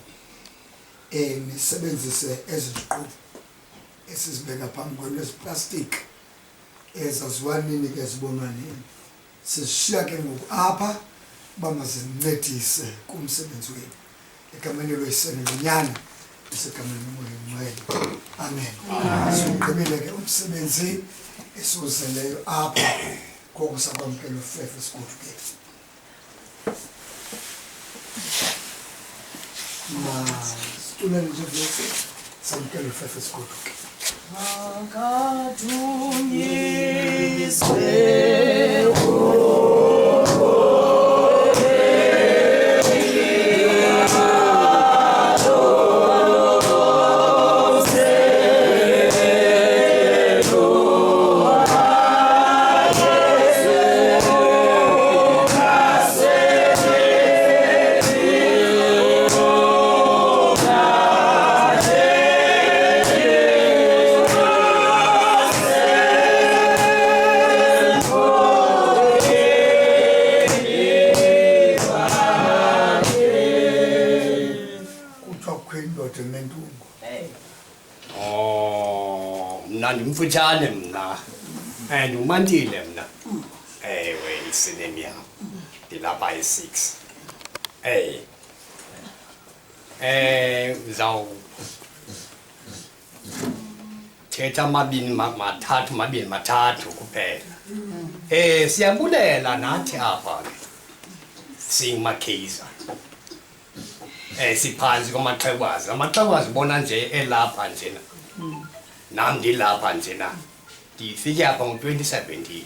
B: nisebenzise eziziqubu esizibeka phambi kwenu eziplastiki ezaziwa nini ke zibonwa nini. Sishiya ke ngoku apha uba mazincedise kumsebenzi wenu egameni loyisene lonyana esegameni lomoya ongcwele. Amen. Sigqibile ke umsebenzi esiwuzeleyo apha koko sakwamkela uFefe Sigodukeni. Student nje vese samkela uFefe Sigodukeni.
F: Mfutshane mna ndimantile mna. Ewe isinemi yam ndilapha e-6. Ndizawuthetha mabini mathathu kuphela. Siyabulela nathi apha ke singuMakheyisa. Siphantsi kwamaxhewukazi. Amaxhewukazi bona nje elapha njena. Nam ndilapha njena. Ndifike apha ngo-2017.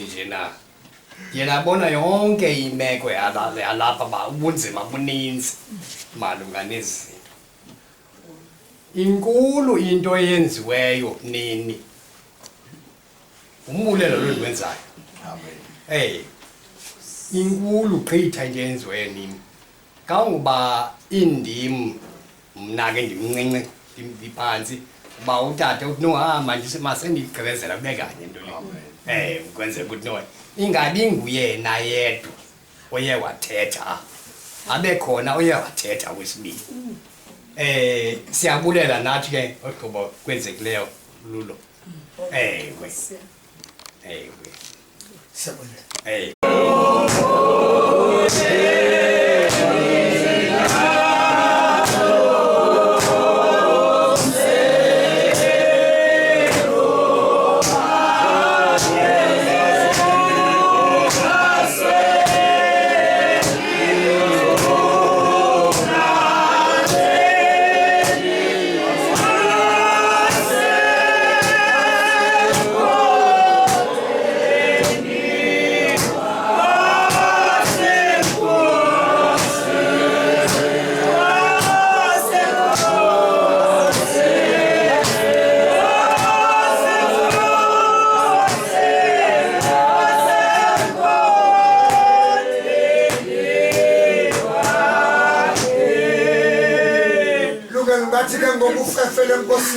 F: Njena. Ndiyabona yonke imeko yalapha ba ubunzima buninzi malunga nezi zinto. Inkulu into eyenziweyo nini. Umbulelo lo ndiwenzayo. Amen. Inkulu gqitha into eyenziweyo nini. Kangoba indim mna ke ndimncinci ndiphansi uba utata uthi no manje masendigqibezela kube kanye into le. Kwenzeka ukuthi no ingabi nguyena yedwa oye wathetha abe khona oye wathetha wesibili. Siyabulela nathi ke ogqiba kwenzekileyo lulo. Ewe. Siyabulela.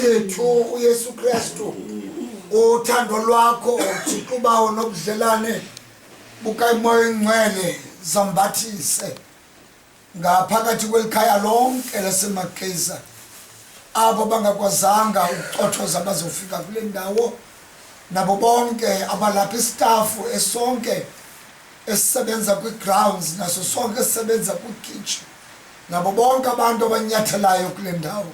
F: Yethu uYesu Kristu uthando lwakho uJehova nobudlelane bukaMoya Ongcwele zambathise ngaphakathi kwelikhaya lonke laseMakheyisa abo bangakwazanga ucothoza bazofika kule ndawo nabo bonke abalapha istaff esonke esisebenza kwi-grounds naso sonke esisebenza kwi-kitchen nabo bonke abantu abanyathelayo kule ndawo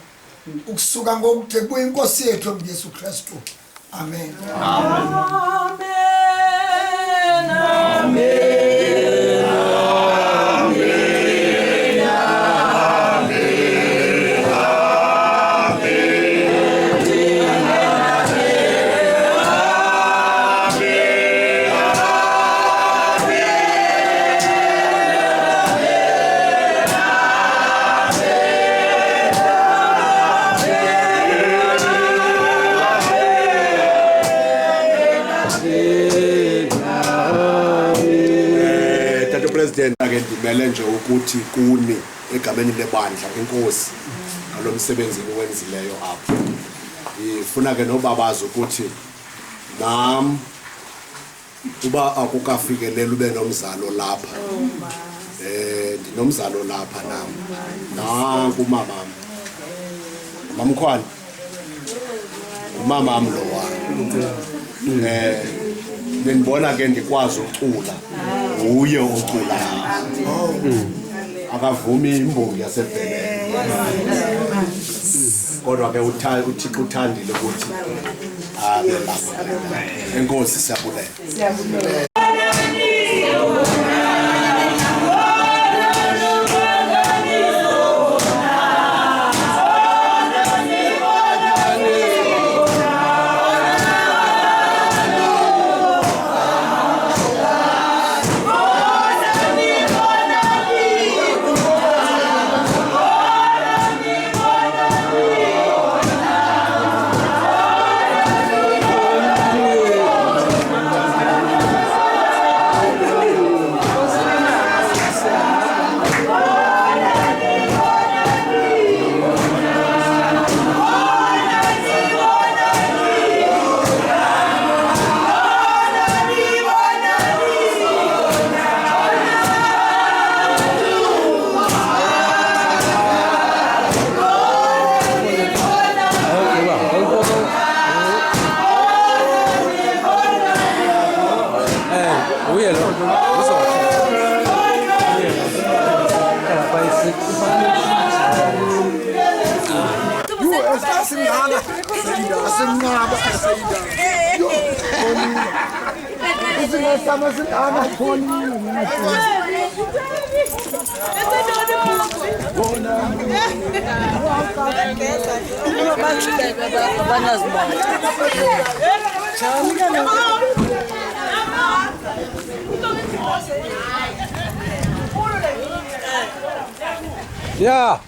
F: ukusuka ngokude kuyinkosi yethu uYesu Kristu. Amen.
D: Amen.
G: Tata President ake ndimele nje ukuthi kuni egameni lebandla inkosi ngalomsebenzi owenzileyo apha. Ifuna ke nobabaza ukuthi nam uba akukafikelela ube nomzalo lapha. Ndinomzalo lapha nam. Nanku umamam. Mamkhwana. Umamam lo wami. Nibona ke ndikwazi ucula. Uye ucula. Akavumi imbongi yasebheleni. Kodwa ke uThixo uthandile ukuthi abe lapha. Enkosi siyabulela. Siyabulela.
H: Yeah.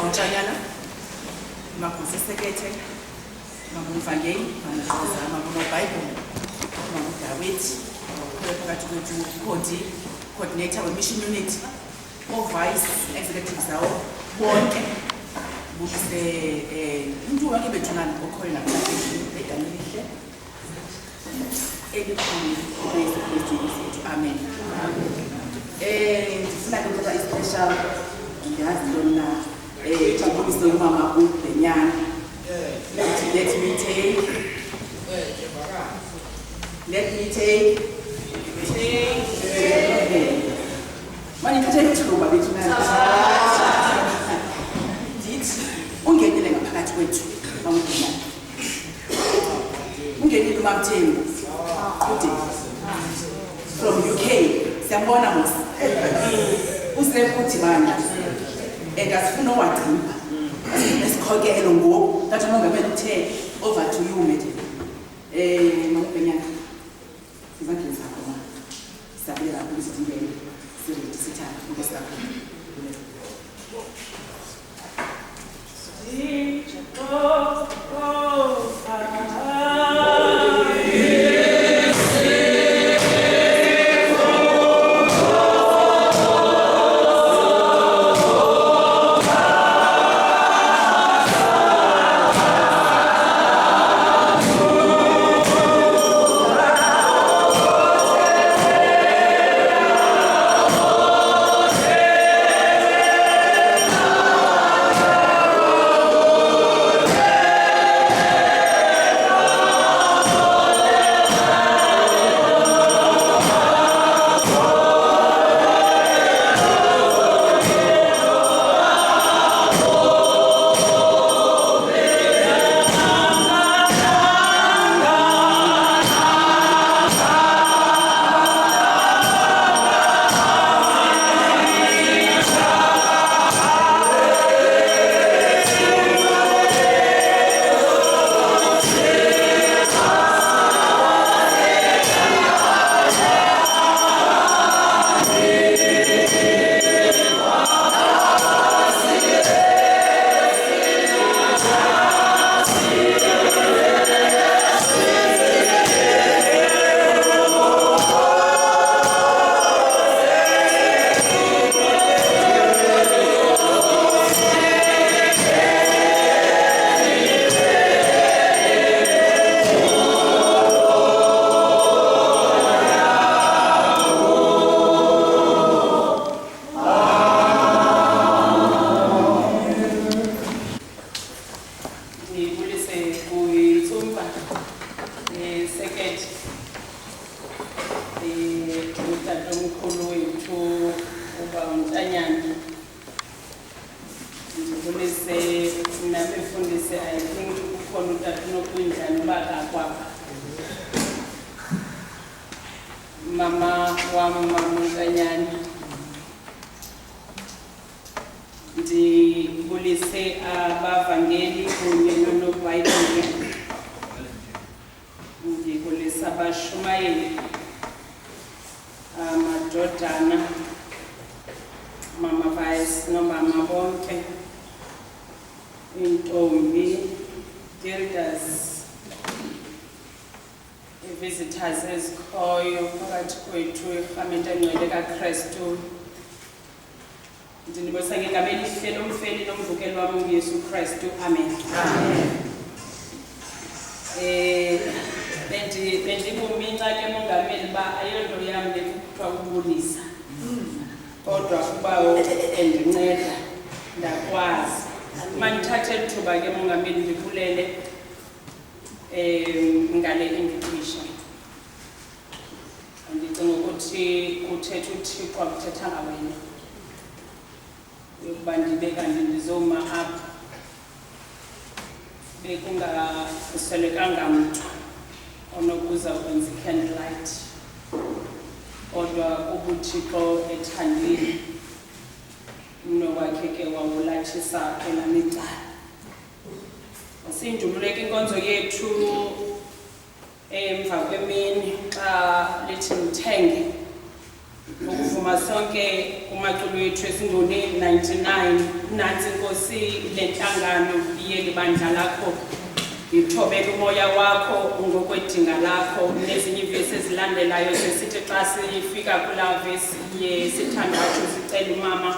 D: Mawutshanyana, Makusesekete, Mamufagei, Manajosa, Mamuno Bible, Mamudawit, Kodi, coordinator of mission unit, or vice executives are one. Mtu wake betuna nikokoe na kudanile. Amen. Sina kupata special ndazona chabulizo mama upenyana. Let me take mani tuthethe ngoba betuna ungenile ngaphakathi kwethu bamudala ungenile uMamthembu ude from UK siyambona mos usefuthi bana asifuna wagcina esikhokelo ngoku thatha umongameli uthe over to you mate Mambenyana sizandleni zakho ma sabela ukuzidingela sithanda ukuzakho Mama wa Mamuzanyani ndibulise abavangeli kunye noNobhayibhile ndibulisa abashumayeli amadodana mama vice nomama bonke intombi elders visitors ezikhoyo phakathi kwethu irhamente engcwele kaKristu ndinibonisa ngegama elihle lomfeli nomvukeli wam uYesu Kristu amen. Bendibuminca ke mongameli ba ayonto yam lekuthiwa ukubulisa kodwa kuba endinceda ndakwazi mandithathe ithuba ke mongameli ndibulele ngale invitation ndicinga ukuthi kuthetha uThixo akuthethanga wena yokuba ndibe kanti ndizoma apha bekungaselekanga mntu onokuza ukwenza i-candlelight kodwa ubuThixo ethandile mnowakhe ke wawulathisa elami icala sindululeka inkonzo yethu emva kwemini xa lithi mthenge
I: ukuvuma sonke kumaculo wethu esindoni 99 nansi Nkosi lenhlangano yelibandla lakho ngithobela umoya wakho ngokwedinga lakho nezinye ivesi ezilandelayo sesithi xa sifika kula vesi yesithandathu sicela umama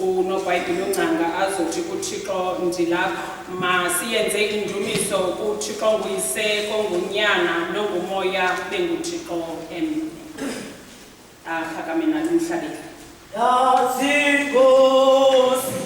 I: uNobhayibheli uNcanga azothi kuThixo ndilapha masiyenze indumiso kuThixo nguyise kongunyana nongumoya benguThixo phakamena emhlabeni yazi Nkosi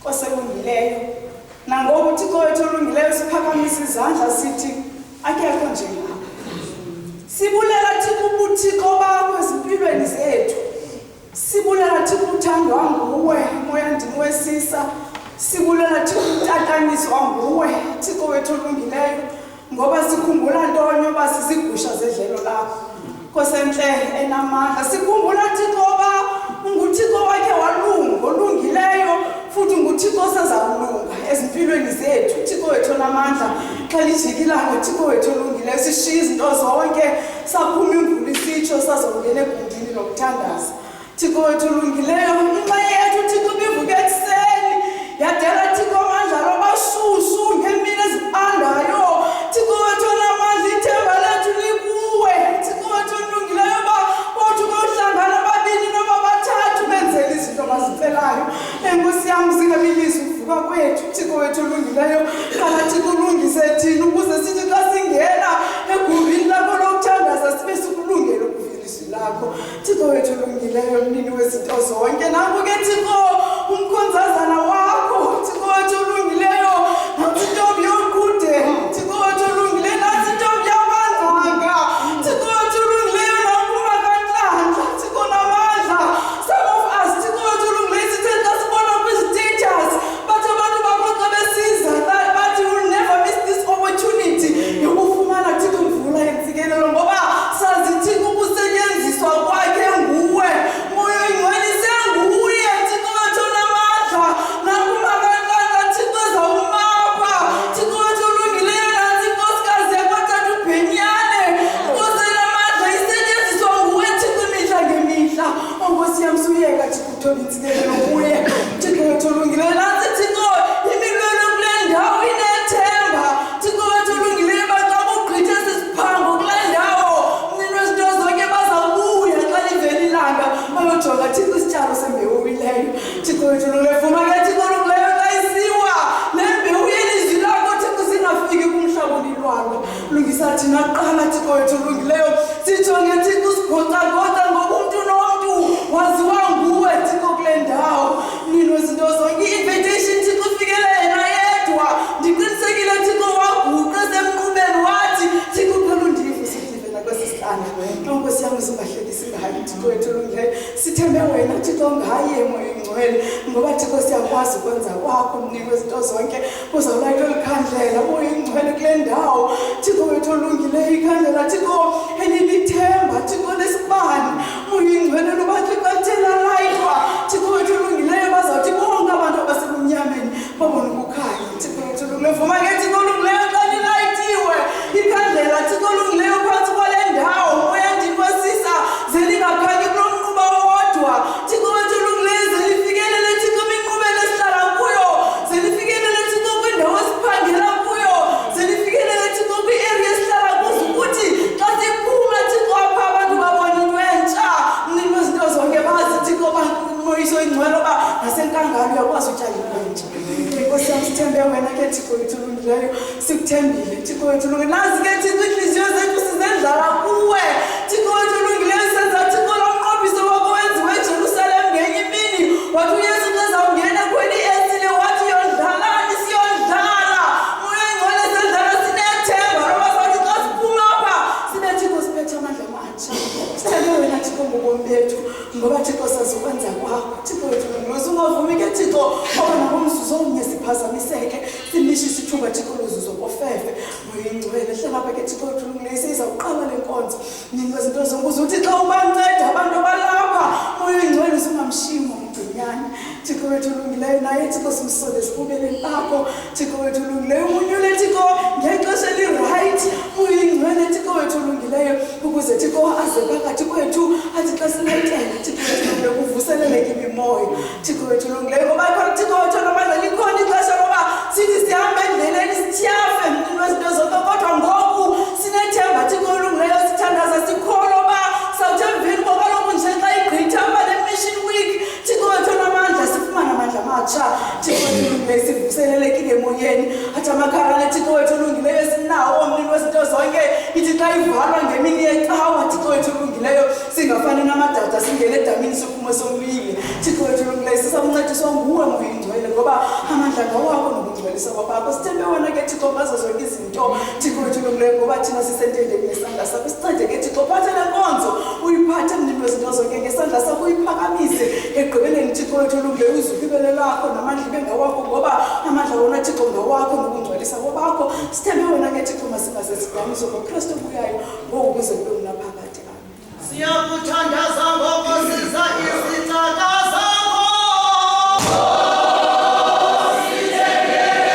D: oselungileyo. Nangoku uThixo wethu olungileyo siphakamisa izandla sithi akekho njengakho. Sibulela Thixo ubuthixo bakho ezimpilweni zethu. Sibulela Thixo uthandwa nguwe, moya ndinwesisa. Sibulela Thixo utataniswa nguwe, Thixo wethu olungileyo. Ngoba sikhumbula ntonye oba sizigusha zedlelo lakho. Nkosentle enamandla sikhumbula Thixo oba unguThixo wakhe walunga olungileyo futhi nguThixo osazawulunga ezimpilweni zethu. Thixo wethu onamandla xa lijikilanga Thixo wethu olungileyo sishiya izinto zonke saphuma imvula isitsho sazongena egundini nokuthandaza. Thixo wethu olungileyo inxenye yethu Thixo ibivuke ekuseni yadela Thixo amandla lobashushu ngeemini ezibandayo. Thixo wethu onamandla ithemba lethu likuwe. Thixo wethu olungileyo uba othi ukohlangana ababini noma bathathu benzele izinto abazicelayo. Enkosi yam singabilisi ukuvuka kwethu Thixo wethu olungileyo qala Thixo ulungise thina ukuze sithi xa singena egumbini lakho lokuthandaza sibe sikulungele ukuvela izwi lakho. Thixo wethu olungileyo mnini wezinto zonke nanku ke Thixo umkhonzazana wakho. Thixo wethu olungileyo nansi intombi yokude. Thixo wethu olungileyo nansi intombi yamandlanga. Thixo wethu olungileyo nakuba kanhlanhla. Thixo namandla some of us Thixo wethu olungileyo sithe xa sibona kwi-status bathi abantu bakho xa besiza bathi will never miss this opportunity yokufumana Thixo imvula yentsikelelo ngoba sazi Thixo ukusetyenziswa kwakhe nguwe. Moya oyingcwelise nguye Thixo wethu onamandla nakuba kanhlanhla Thixo ezawumapha. Thixo wethu olungileyo nansi inkosikazi yakwatata uBhenyane. Nkosi enamandla isetyenziswa nguwe Thixo imihla ngemihla. Nkosi yam suyeka Thixo uthoba intsikelelo kuye. Thixo wethu olungileyo nansi Thixo imilwelo kule ndawo inethemba. Thixo wethu olungileyo baxa kugqithe sisiphango kule ndawo mnini wezinto zonke bazawubuya xa livela ilanga bayojonga Thixo isityalo sembewu owileyo. Thixo wethu olungileyo vuma ke Thixo olungileyo xa isiwa le mbewu yelizwi lakho Thixo singafiki kumhlaba olilwalo. Lungisa thina qala Thixo wethu olungileyo sijonge Thixo usigocagota ngoba umntu nomntu waziwa nguwe Thixo kule ndawo mnini wezinto zonke. I-invitation Thixo ufikele yena yedwa ndiqinisekile Thixo waguqa semnqubeni wathi Thixo qala undive sivela kwesi sihlanga. Nkosi yam singahlekisi ngayo Thixo wethu olungileyo sithembe wena Thixo ngaye moya ingcwele ngoba Thixo siyakwazi ukwenza kwakho mnini wezinto zonke uzawulayita elikhandlela moya ingcwele kule ndawo. Thixo wethu olungileyo ikhandlela Thixo elilithemba Thixo lesibane moya ingcwele loba Thixo thina layitwa Thixo wethu olungileyo bazawuthi bonke abantu abasebumnyameni babone ukukhanya. Thixo wethu olungileyo vuma ke Thixo olungileyo xa lilayitiwe ikhandlela Thixo olungileyo phantsi kwale ndawo moya ndinwesisa ze lingakhanyi kulo mnquba owodwa. Thixo wethu olungileyo ze lifikelele Thixo kwinqubela esihlala kuyo, ze lifikelele Thixo kwindawo esiphangela kuyo, ze lifikelele Thixo kwi-area esihlala kuzo ukuthi xa siphuma Thixo apha abantu babona into entsha mnini wezinto zonke bazi Thixo moyiso ingcwelo uba nasenkangalo uyakwazi utyala into entsha. Nkosi yam sithembe wena ke Thixo wethu olungileyo sikuthembile Thixo wethu olungileyo nazi ke Thixo iintliziyo zethu sizendlala kuwe Thixo wethu olungileyo senza Thixo lo mnqophiso wakho wenziwe eJerusalem ngenye imini wathi uYesu xa ezawungena kweli esile wathi yondlalani siyondlala moya ingcwele sendlala sinethemba loba sathi xa siphuma apha sibe Thixo siphethe amandla amatsha. Sithembe wena Thixo ngobomi bethu ngoba Thixo sazi ukwenza kwakho Thixo wethu olungileyo singavumi ke Thixo oba nabomzuzu omnye siphazamiseke simishe isithuba Thixo lozuzo ofefe moya ingcwele hlala apha ke Thixo wethu olungileyo seyizawuqala le nkonzo mnini wezinto zonke uzuthi xa ubanceda abantu abalapha moya ingcwele usungamshimo uMgcinyane. Thixo wethu olungileyo naye Thixo simsole esifubeleni lakho Thixo wethu olungileyo umunyule Thixo ngexesha elirayithi moya ingcwele Thixo wethu olungileyo ukuze Thixo aze phakathi kwethu athi xa sinayitela Thixo wethu olungileyo kuvuseleleke imimoya Thixo wethu olungileyo ngoba khona Thixo wethu onamandla likhona ixesha loba sithi sihamba endleleni sityafe mnini wezinto zonke kodwa ngoku sinethemba Thixo olungileyo sithandaza sikholwa uba sawuthi emveni ngoba kaloku nje xa igqitha apha le mission week Thixo wethu onamandla sifumane amandla amatsha Thixo wethu olungileyo sivuselelekile emoyeni athi amakhalane Thixo wethu olungileyo esinawo mnini wezinto zonke ithi xa ivalwa ngemini yecawa Thixo wethu olungileyo singafani namadada singene edamini sophumo somlilo Thixo wethu olungileyo sisakuncediswa nguwe moya ingcwele ungcwele ngoba amandla ngawakho nokungcwelisa kwabakho. Sithembe wena ke Thixo ngazo zonke izinto Thixo wethu olungileyo ngoba thina sisentendeni ngesandla sakho. Sincede ke Thixo phatha le nkonzo uyiphathe mnini wezinto zonke ngesandla sakho uyiphakamise egqibeleni Thixo wethu olungileyo uzukibele lakho namandla ibe ngawakho ngoba amandla wona Thixo ngawakho nokungcwelisa kwabakho. Sithembe wena ke Thixo masingaze sidaniso ngoKristu obuyayo ngokuze kube unaphakade.
J: Siyakuthandaza ngokusiza izitaka zakho. Siyakuthandaza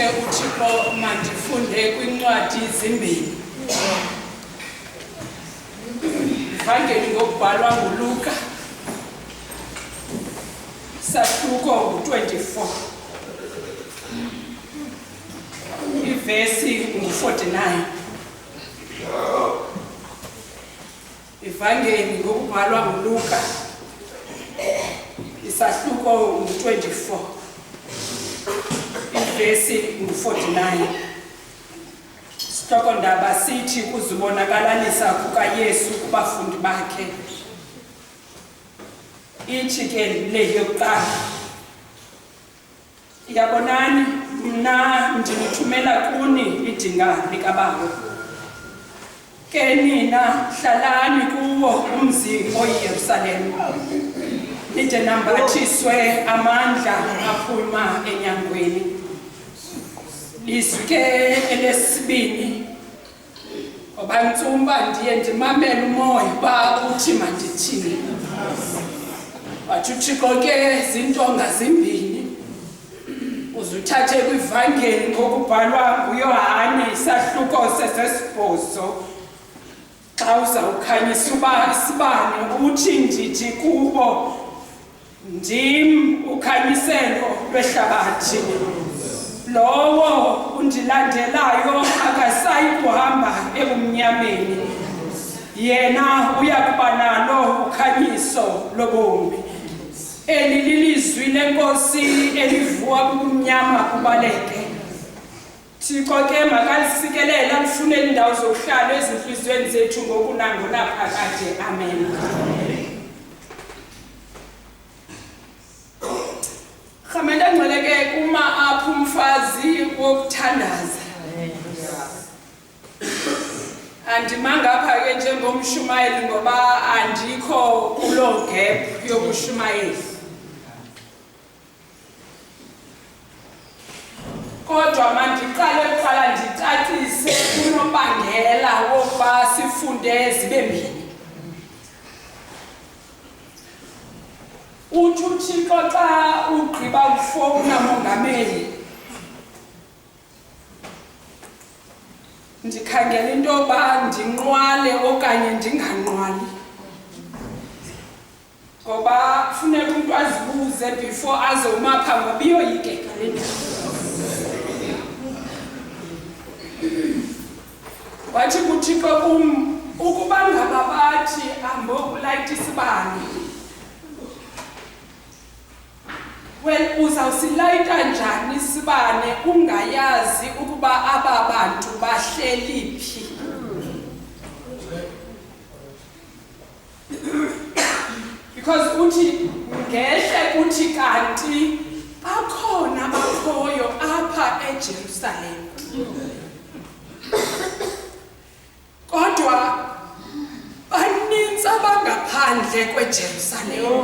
I: ke uThixo mandifunde kwincwadi ezimbini. Ivangeli ngokubhalwa nguLuka sahluko 24 ivesi 49. Ivangeli ngokubhalwa nguLuka isahluko 24 ivesi 49. Sihlokondaba sithi kuzibonakalisa kukaYesu kubafundi bakhe. Ithi ke le yokuqala, yabonani mna ndinithumela kuni idinga likaBaba. Ke nina hlalani kuwo umzi oyiYerusalema nide nambathiswe amandla aphuma enyangweni. Izwi ke elesibini, ngoba ntsumba ndiye ndimamele umoya uba uthi mandithini. Wathi uThixo ke zintonga zimbini uzuthathe kwivangeli ngokubhalwa nguYohane isahluko sesesibhozo. Xa uzawukhanyisa uba isibane uthi ndithi kubo, ndim ukhanyiselo lwehlabathi. Lowo undilandelayo akasayi kuhamba ebumnyameni, yena uya kuba nalo ukhanyiso lobomi. Eli lilizwi lenkosi elivuka kubumnyama kubaleke. Thixo ke makalisikelele alifunele indawo zokuhlala ezinhliziyweni zethu ngokunangona phakade. Amen. Khamela ngceleke uma apho umfazi wokuthandaza. Andimangapha ke njengomshumayeli ngoba andikho kuloo gap yokushumayela. Kodwa mandiqale kuqala ndicacise unobangela wokuba sifunde zibe mbini. Uthi uThixo xa ugqiba ukufowuna mongameli, ndikhangela into yoba ndinqwale okanye ndinganqwali. Ngoba funeka umntu azibuze before azomapha ngoba iyoyikeka le nto. Wathi kuThixo kum, ukuba ngaba bathi ambokulayita isibane, well uzawusilayita njani isibane ungayazi ukuba aba bantu bahleli phi? Because uthi ngehle kuthi kanti bakhona bakhoyo apha eJerusalem. Kodwa baninzi abangaphandle kweJerusalem.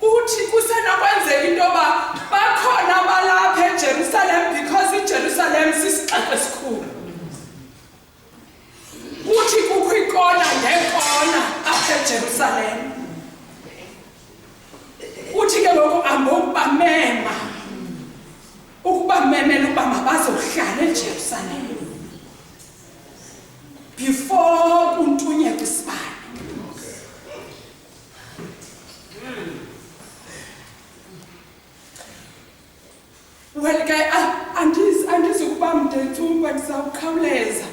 I: Uthi kusenokwenzeka into yoba bakhona balapha eJerusalem because iJerusalem sisixeko esikhulu. Uthi kukho ikona ngekona apha eJerusalem. Uthi ke ngoku ambokubamema ukubamemela ukuba mabazohlala eJerusalem before kuntunye kwisibane. Well ke andizukuba mde ntsumba ndizawukhawuleza.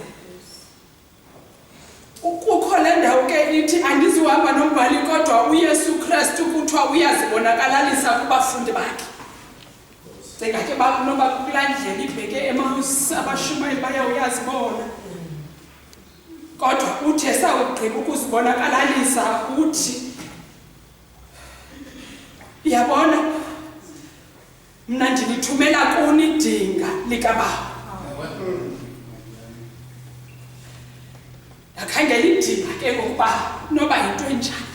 I: Kukho le ndawo ke ithi andizuhamba nombhali kodwa uYesu Kristu kuthiwa uyazibonakalalisa kubafundi bakhe. Sengake noba kulaa ndlela ibheke Emmaus abashumayeli bayawuyazibona. Kodwa uthe sawugqiba ukuzibonakalalisa uthi, yabona mna ndinithumela kuni idinga likaBaba. Ndakhangela idinga ke ngokuba noba yinto enjani.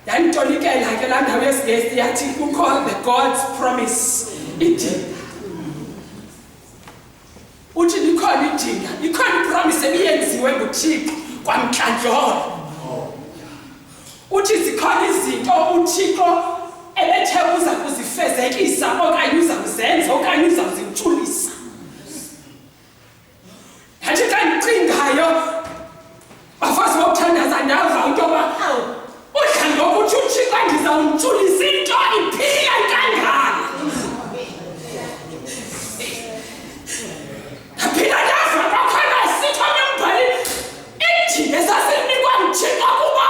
I: Yanditolikela ke laa ndawo yesiNgesi yathi kukho the God's promise idinga. Uthi likhona idinga, ikhona ipromise ebiyenziwe nguThixo kwamntlandlolo. Uthi zikhona izinto uThixo ethe uza kuzifezekisa okanye uza kuzenza okanye uza kuzintshulisa. Yathi xa ndicingayo bafazi bokuthandaza ndava into yoba udla ngokuthi uThixo ndizawuntshulisa into iphila kangaka. Ndaphinda ndava kwakhona sitho nombhali ithimba esasinikwa nguThixo kuba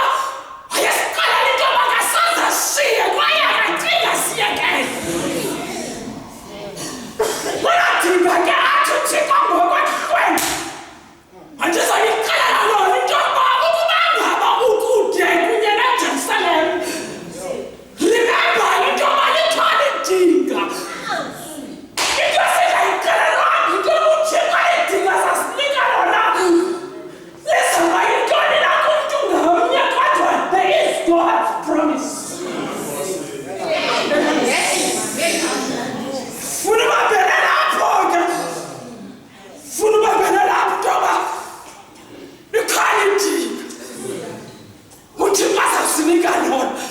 I: wayesiqala into yoba kasaza siye kwaye akacinga siyekele. Kwelathimba ke athi uThixo ngokwehlwempu andizoyixelela lona into yoba ukuba ngaba ukude kunye neJerusalem, remember into yoba lithwala idinga. Into esingayixelelanga into yoba uThixo idinga sasinika lona lizawuba yintoni na kumntu ngamnye kodwa there is God's promise. Funa ubabhele lapho ke, funa ubabhele lapho into yoba likhona idinga uThixo azawusinika lona.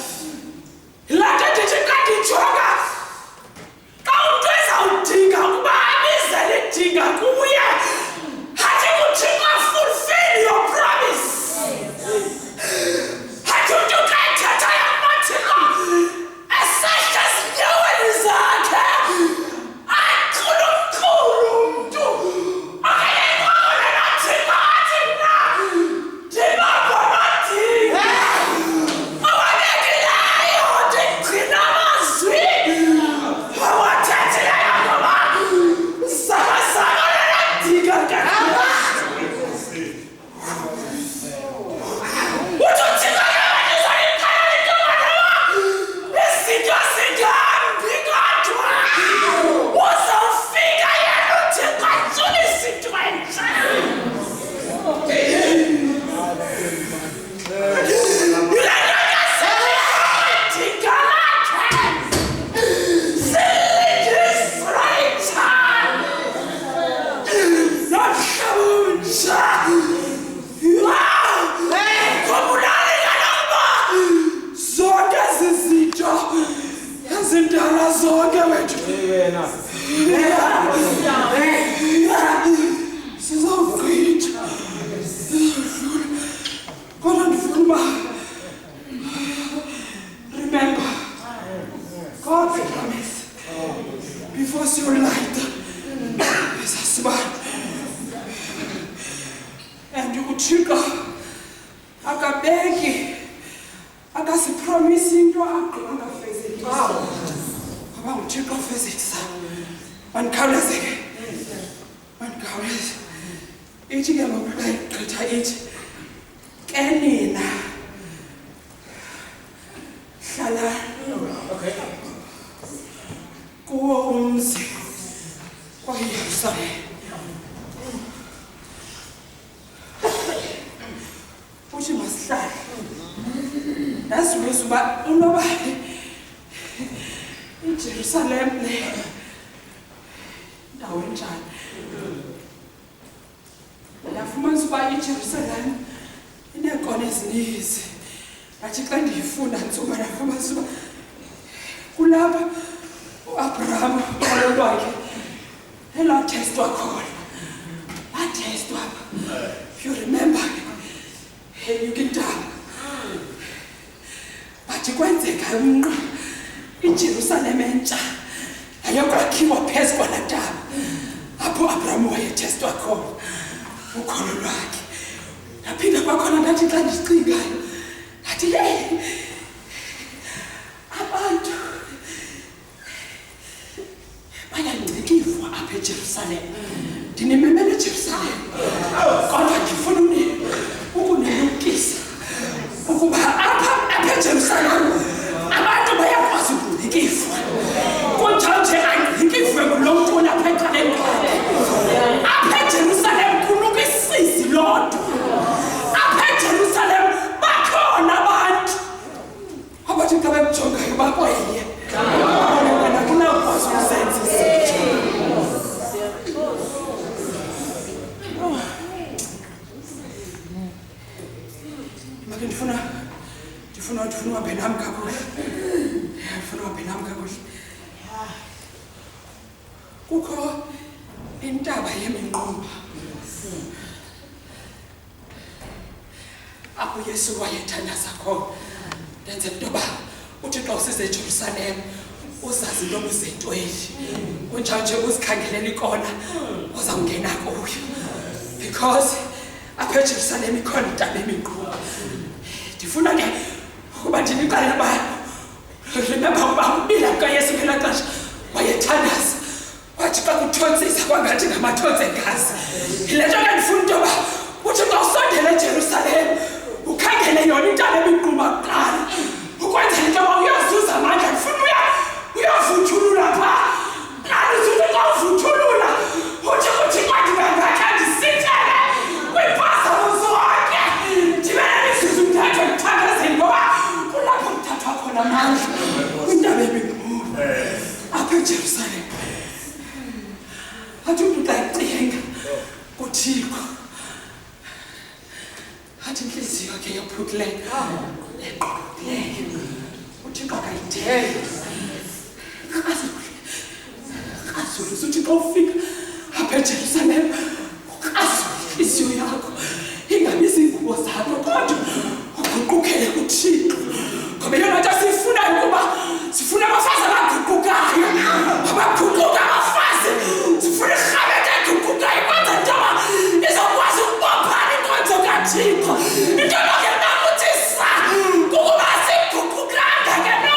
I: Yilaa nto ndithi xa ndijonga xa umntu ezawudinga ukuba abizele idinga kuye athi uThixo fulfill your promise. Athi umntu xa ethethayo kunoThixo esehla ezinyaweni zakhe akhulukhulu umntu akayekwayo noThixo athi mna ndibambona dinga awabekileyo ndigcina amazwi awathethileyo ngoba zama dinga kakhulu. Uthi uThixo ndizayikhala into yoba izinto zingambi kodwa uzawufika yena uThixo antshulise into entsha. Yile nto idinga lakhe zilidisrayitha nomhlabunja. Khumbulani kalokuba zonke ezi zinto ezindala zonke wethu sizawugqitha zizodlula, kodwa ndifuna uba remember God's promise before siyolanda esasibana. And uThixo akabeki akasipromisi into angafezekisa. Ngoba uThixo afezekisa mandikhawulezeke, mandikhawuleze. Ithi ke ngoku xa igqitha ithi ke nina hlala kuwo umzi wayeYerusalem. Uthi masihlale yazibuza uba unoba iJerusalem le ndawo enjani. Ndafumanisa uba iJerusalem ineekona ezininzi. Athi xa ndiyifunda ntsuba ndafumanisa uba kulapha uAbraham ukholo lwakhe elathestwa khona. Lathestwa apha. If you remember enyukintaba bathi kwenzeka umnqa iJerusalem entsha yayokwakhiwa phezu kwalaa ntaba apho uAbraham wayethestwa khona ukholo lwakhe. Ndaphinda kwakhona ndathi xa ndicingayo ndathi hey, abantu bayangcikivwa apha eJerusalem. Ndinimemele eJerusalem kodwa ndifuna ukunilumkisa ukuba apha eJerusalem abantu bayakwazi ukungcikivwa. Kunjanje angcikivwe kulo mntu olapha ecaleni kwakhe. Apha eJerusalem kunuka isisi lodwa. Apha eJerusalem bakhona abantu abathi xa bekujongayo bakwenye. Wena kunawukwazi ukuzenza izinto. Ndifuna ndifuna uhambe nami kakuhle ndifuna uhambe nami kakuhle kukho intaba yeminquma apho Yesu wayethandaza khona ndenze into yoba uthi xa usize eJerusalem uzazi into obuzentweni unjanje uzikhangelela ikona ozawungena kuyo because apha eJerusalem ikhona intaba yeminquma ndifuna ke ukuba ndiniqalela uba remember uba ubila kukaYesu ngelaa xesha wayethandaza wathi xa kuthontsisa kwangathi ngamathonsi engazi yile nto ke ndifuna into yoba uthi xa usondela eJerusalem ukhangele yona intaba yeminquma kuqala ukwenzela into yoba uyazuza amandla ndifuna uyavuthulula phaa kanti uthi xa uvuthulula uthi kuthi kwathi ngangakhe ndisithele kwiiphazamo zonke ndibe nemizuzu mthathu ekuthandazeni ngoba kulapho kuthathwa khona amandla kwintaba yeminquma apha eJerusalem athi umntu xa ecinga kuThixo athi inhliziyo yakhe yophukileyo eqoqileyo uThixo akayitheli Azulu uthi xa ufika apha eJerusalem ukrasule inhliziyo yakho ingabi izingubo zakho kodwa uguqukele kuThixo ngoba yona nto siyifunayo ukuba sifuna abafazi abaguqukayo abaguquka abafazi sifuna irhabethe eguqukayo kwenza into yoba izokwazi ukubophana inkonzo kaThixo into yoke nakuthisa kukuba siguqukanga ke no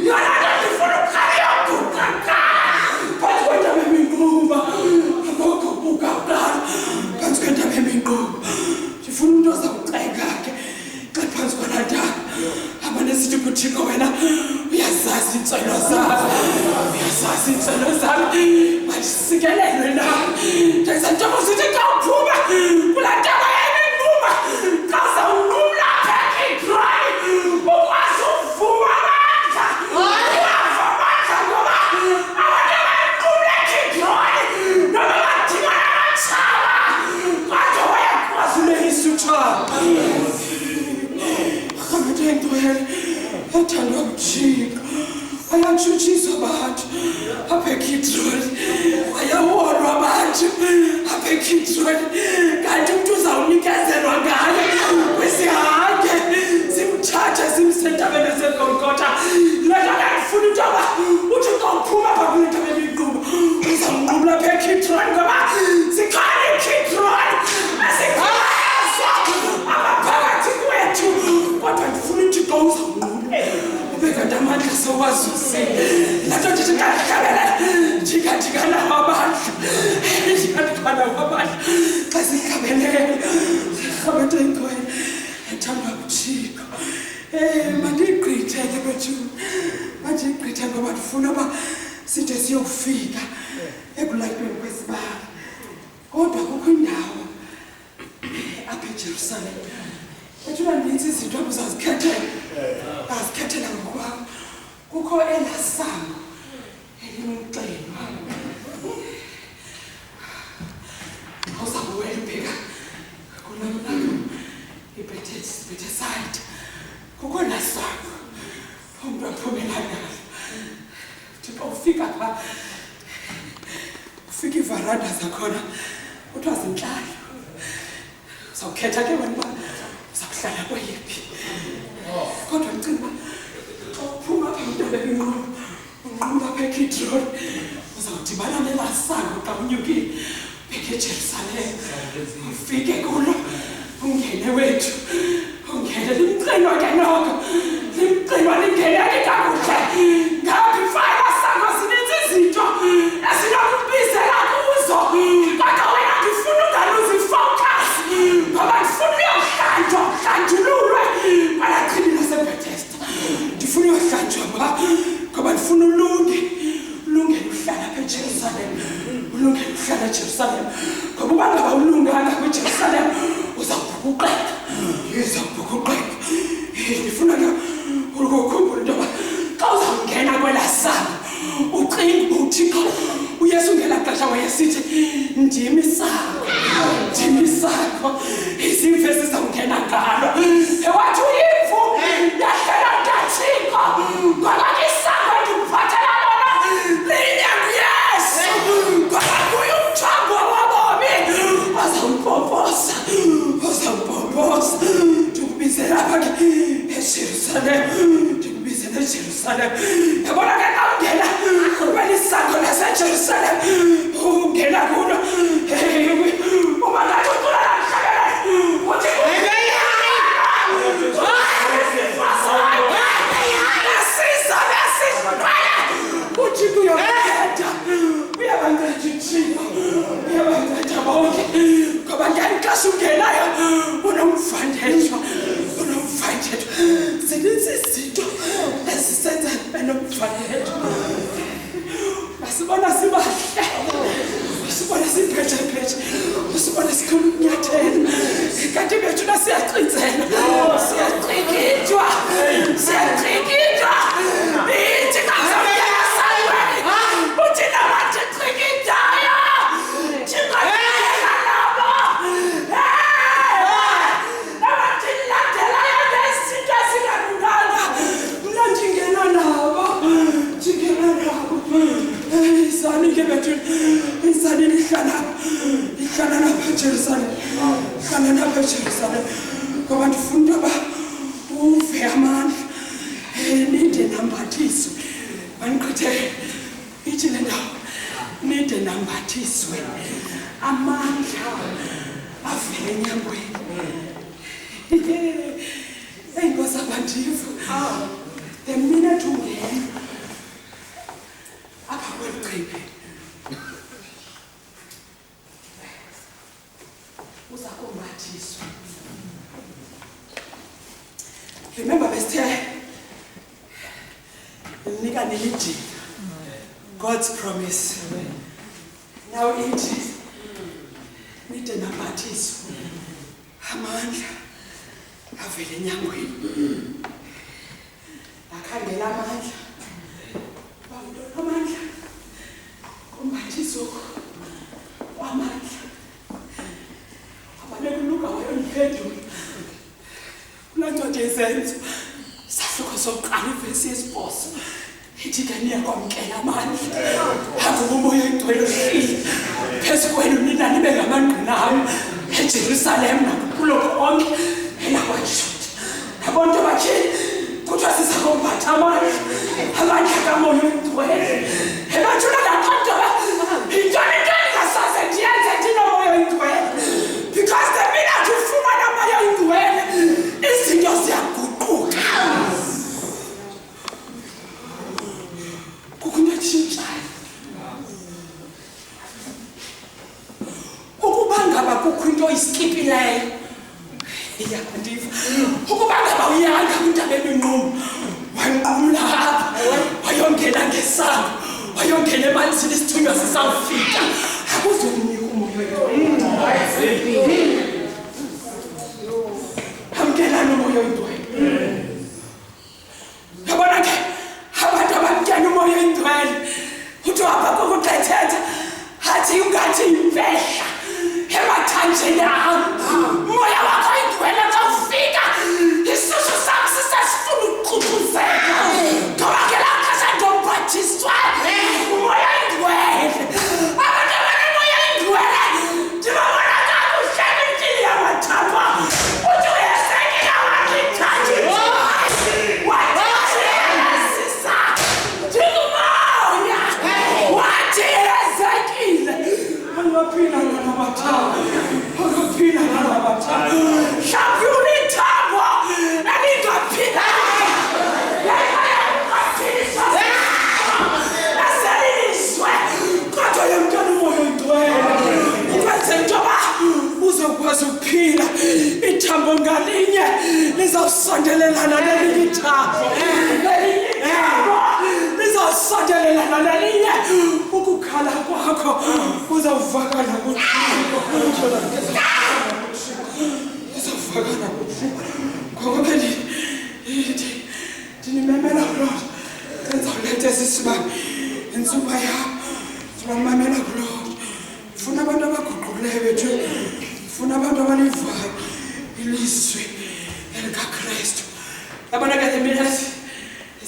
I: yona nto ndifuna uqale yoguquka phantsi kwentaba yeminquma abaguquka kuqala phantsi kwentaba yeminquma ndifuna umntu ozawucenga ke xa phantsi kwanantaba abanesithi kuThixo wena uyazazi iintswelo zami uyazazi iintswelo zami mandisikelelwe nami ndenza ntoba usithi xa uphuma kulaa ntaba yeminquma xa uzawunqumla apha eKidroni ukwazi uvuma amandla uyava amandla ngoba abantu abayinqumla eKidroni noba badibana namatshaba kodwa bayakwazi ulehisa utshaba rhabethe engcwele ethandwa nguThixo wayatshutshiswa abantu apha eKidroni wayawolwa abantu apha eKidroni kanti umntu uzawunikezelwa ngayo kwisihange simthathe simsentabeni eseGolgotha le nto ndandifuna into yoba uthi xa uphuma apha kule ntaba yeminquma uzawunqumla apha eKidroni ngoba sikhona iKidroni esikhazo abaphakathi kwethu kodwa ndifuna uThixo uzawunqumla ube kanti amandla sewazuzile laa nto ndithi ndandikhabelela njikandikanawo amandla njikandikanawo amandla xa sikhabelele rhabethe engcwele ethandwa nguThixo mandigqithe ke bethu mandigqithe ngoba ndifuna uba side siyofika ekulayitweni kwesibane kodwa kukho indawo apha eJerusalem bethu nantsi izinto abuzazikhethela azikhethela ngokwam kukho elaa sango elinomxeno awuzawuwela ubheka kunamnalo ibethesayida kukho laa sango umntu aphumela nalo thixa ufika phaa ufika iivaranda zakhona kuthiwa zintlanu uzawukhetha ke wena uba uzakuhlala kweyiphi kodwa ndicinga uba xa uphuma apha intaba yeminquma unqumla apha eKidroni uzawudibana nelaa sango xa unyukile ubheke eJerusalem ufike kulo ungene wethu ungene limxinwa ke noko limxinwa lingeneke kakuhle ngaphi fana sango zininzi izinto ezinokubizela kuzo kodwa wena ndifuna ungaluzi ifocus ngoba ndifuna uyohlanjwa uhlanjululwe kwalaa chibi laseBethesda ndifuna uyohlanjwa ngoba ndifuna ulungele uhlala apha eJerusalem ulungele uhlala eJerusalem ngoba uba ngaba ulunganga kwiJerusalem uzawubhukuqeka ndifuna ke ukukhumbula into yoba xa uzawungena kwelaa sango ucinga uThixo uYesu ngelaa xesha wayesithi ndim isango izimvu esizawungena ngalo ewathi uyimvu Jerusalem ndikubize neJerusalem yabona ke awungena kwelisango laseJerusalem ungena kulo uma ngathi ucula namhlanje uthi uthi kuyoyeda uyabangathithina uyabangatha bonke ngoba ngiyanixasha ungenayo unomfandetho zininzi izinto ezisenza benomfandetho basibona sibahle usibona siphethe usibona sikhulu kunyathela kanti bethu nasiyaqinzela siyaqikithwa bithi ngazamyela salweni uthi nabathi qikithaya thingayela labo nabathi landelayo nezinto ezingalunganga mna ndingena nabo izani ke bethu izani lihlala lapha eJerusalem hlala lapha eJerusalem ngoba ndifuna uba uve amandla nide nambathiswe bandiqithe ithi le ndawo nide nambathiswe amandla avele enyangweni eyinkosi abandiva the minute ungena apha kweliqhibi uza kumbathiswa. Remember besithe nika nelidini God's promise. Now it nide nambathiswe amandla avele enyangweni akhangela amandla amandla kumbathiso amandla abane kuluka wayondiphendula kunancwadi yezenzo sahluko sokuqala ivesi yesibhozo ithi ke niyakwamkela amandla akubumoya oyingcwele ohlile phezu kwenu nina nibe ngamangqina ami eJerusalem nakulo konke elakwaJuda nabonto bathini kuthiwa sizakombatha amandla kamoya oyingcwele ebathula laqodoba intoni ngasaze ndiyenze ndinomoya oyingcwele because the minute ufumana umoya oyingcwele izinto ziyaguquka kukunyatshintshayo ukuba ngaba kukho into iskipileyo iyabandiva ukuba ngaba uyanga kwindaba eminqumo wanqumla apha wayongena ngesango wayongena emanzini isithunywa sisawufika akuzomnika umoya amkela nomoya oyingcwele yabona ke abantu abamkela umoya oyingcwele uthi apha kokugqithetha athi ungathi impehla emathanjeni am umoya wakho oyingcwele xa ufika isisu sakho sisesifuna ukuququzeka ngoba ke laa xesha ndombhathiswa umoya oyingcwele abantu abanomoya oyingcwele ndibabona kakuhle impilo yamathambo uthi uyesekile wakithathi wathiyesisa ndikumoya wathiyezekile angaphila nanamathambo angaphila nanamathambo mhlawumbi unithambo elingaphilayo aseliliswe kodwa yomntwana umoya oyingcwele ukwenzela into yoba uzokwazi ukuphila ithambo ngalinye lizawusondelelana nelinye ithambo lizawusondelelana nelinye ukukhala kwakho kuzawuvakala uzawuvakala ngoko ke ndinimemela kuloo ndizawuletha esisibani intsuba yam ndibamamela kuloo ndifuna abantu abaguqukileyo bethu ndifuna abantu abalivayo ilizwi elikaKristu yabona ke the minute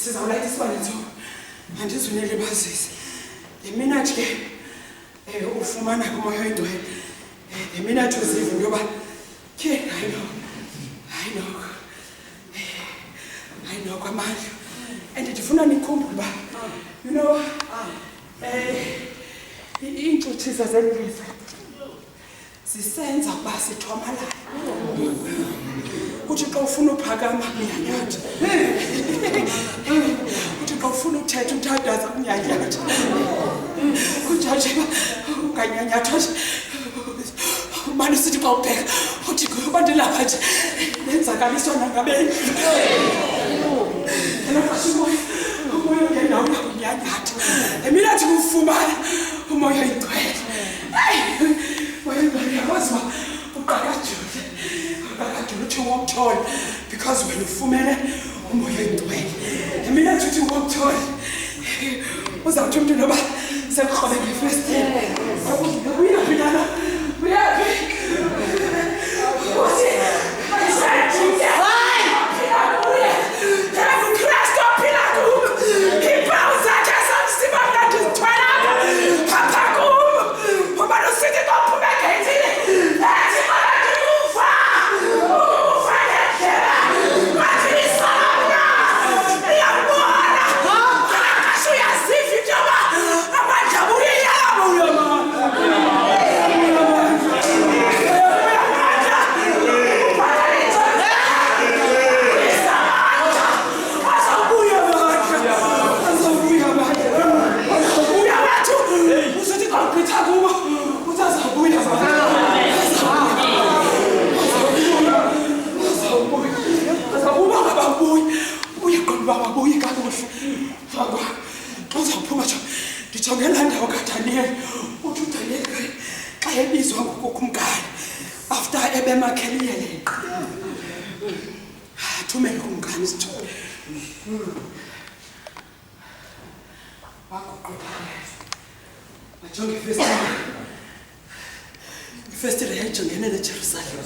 I: sizawuletha isibani intsuba andizunilibazise the minute ke ufumana kumoya oyingcwele the minute uziva into yoba ke I know kwamandla and ndifuna nikhumbule uba you know iintshuthiso zelizwe zisenza uba sithomalale uthi xa ufuna uphakama unyanyatha uthi xa ufuna uthetha uthandaza unyanyatha ujaje unganyanyatha manje sithi xa ubheka uthi kuba ndilapha nje nenzakaliswa nangabendlu umoya uyendawo yakunyanyatha mina athi kufumana umoya ingcwele uyawazi uba uqakajule uthi wokuthola because wena ufumene umoya ingcwele mina athi uthi wokuthola uzawuthi umntu noba sekurhobe ngefestile uyaphi nana uyaphi after ebemakheliyele thumela kumngane isithole bajonge ifestile yayijongene neJerusalem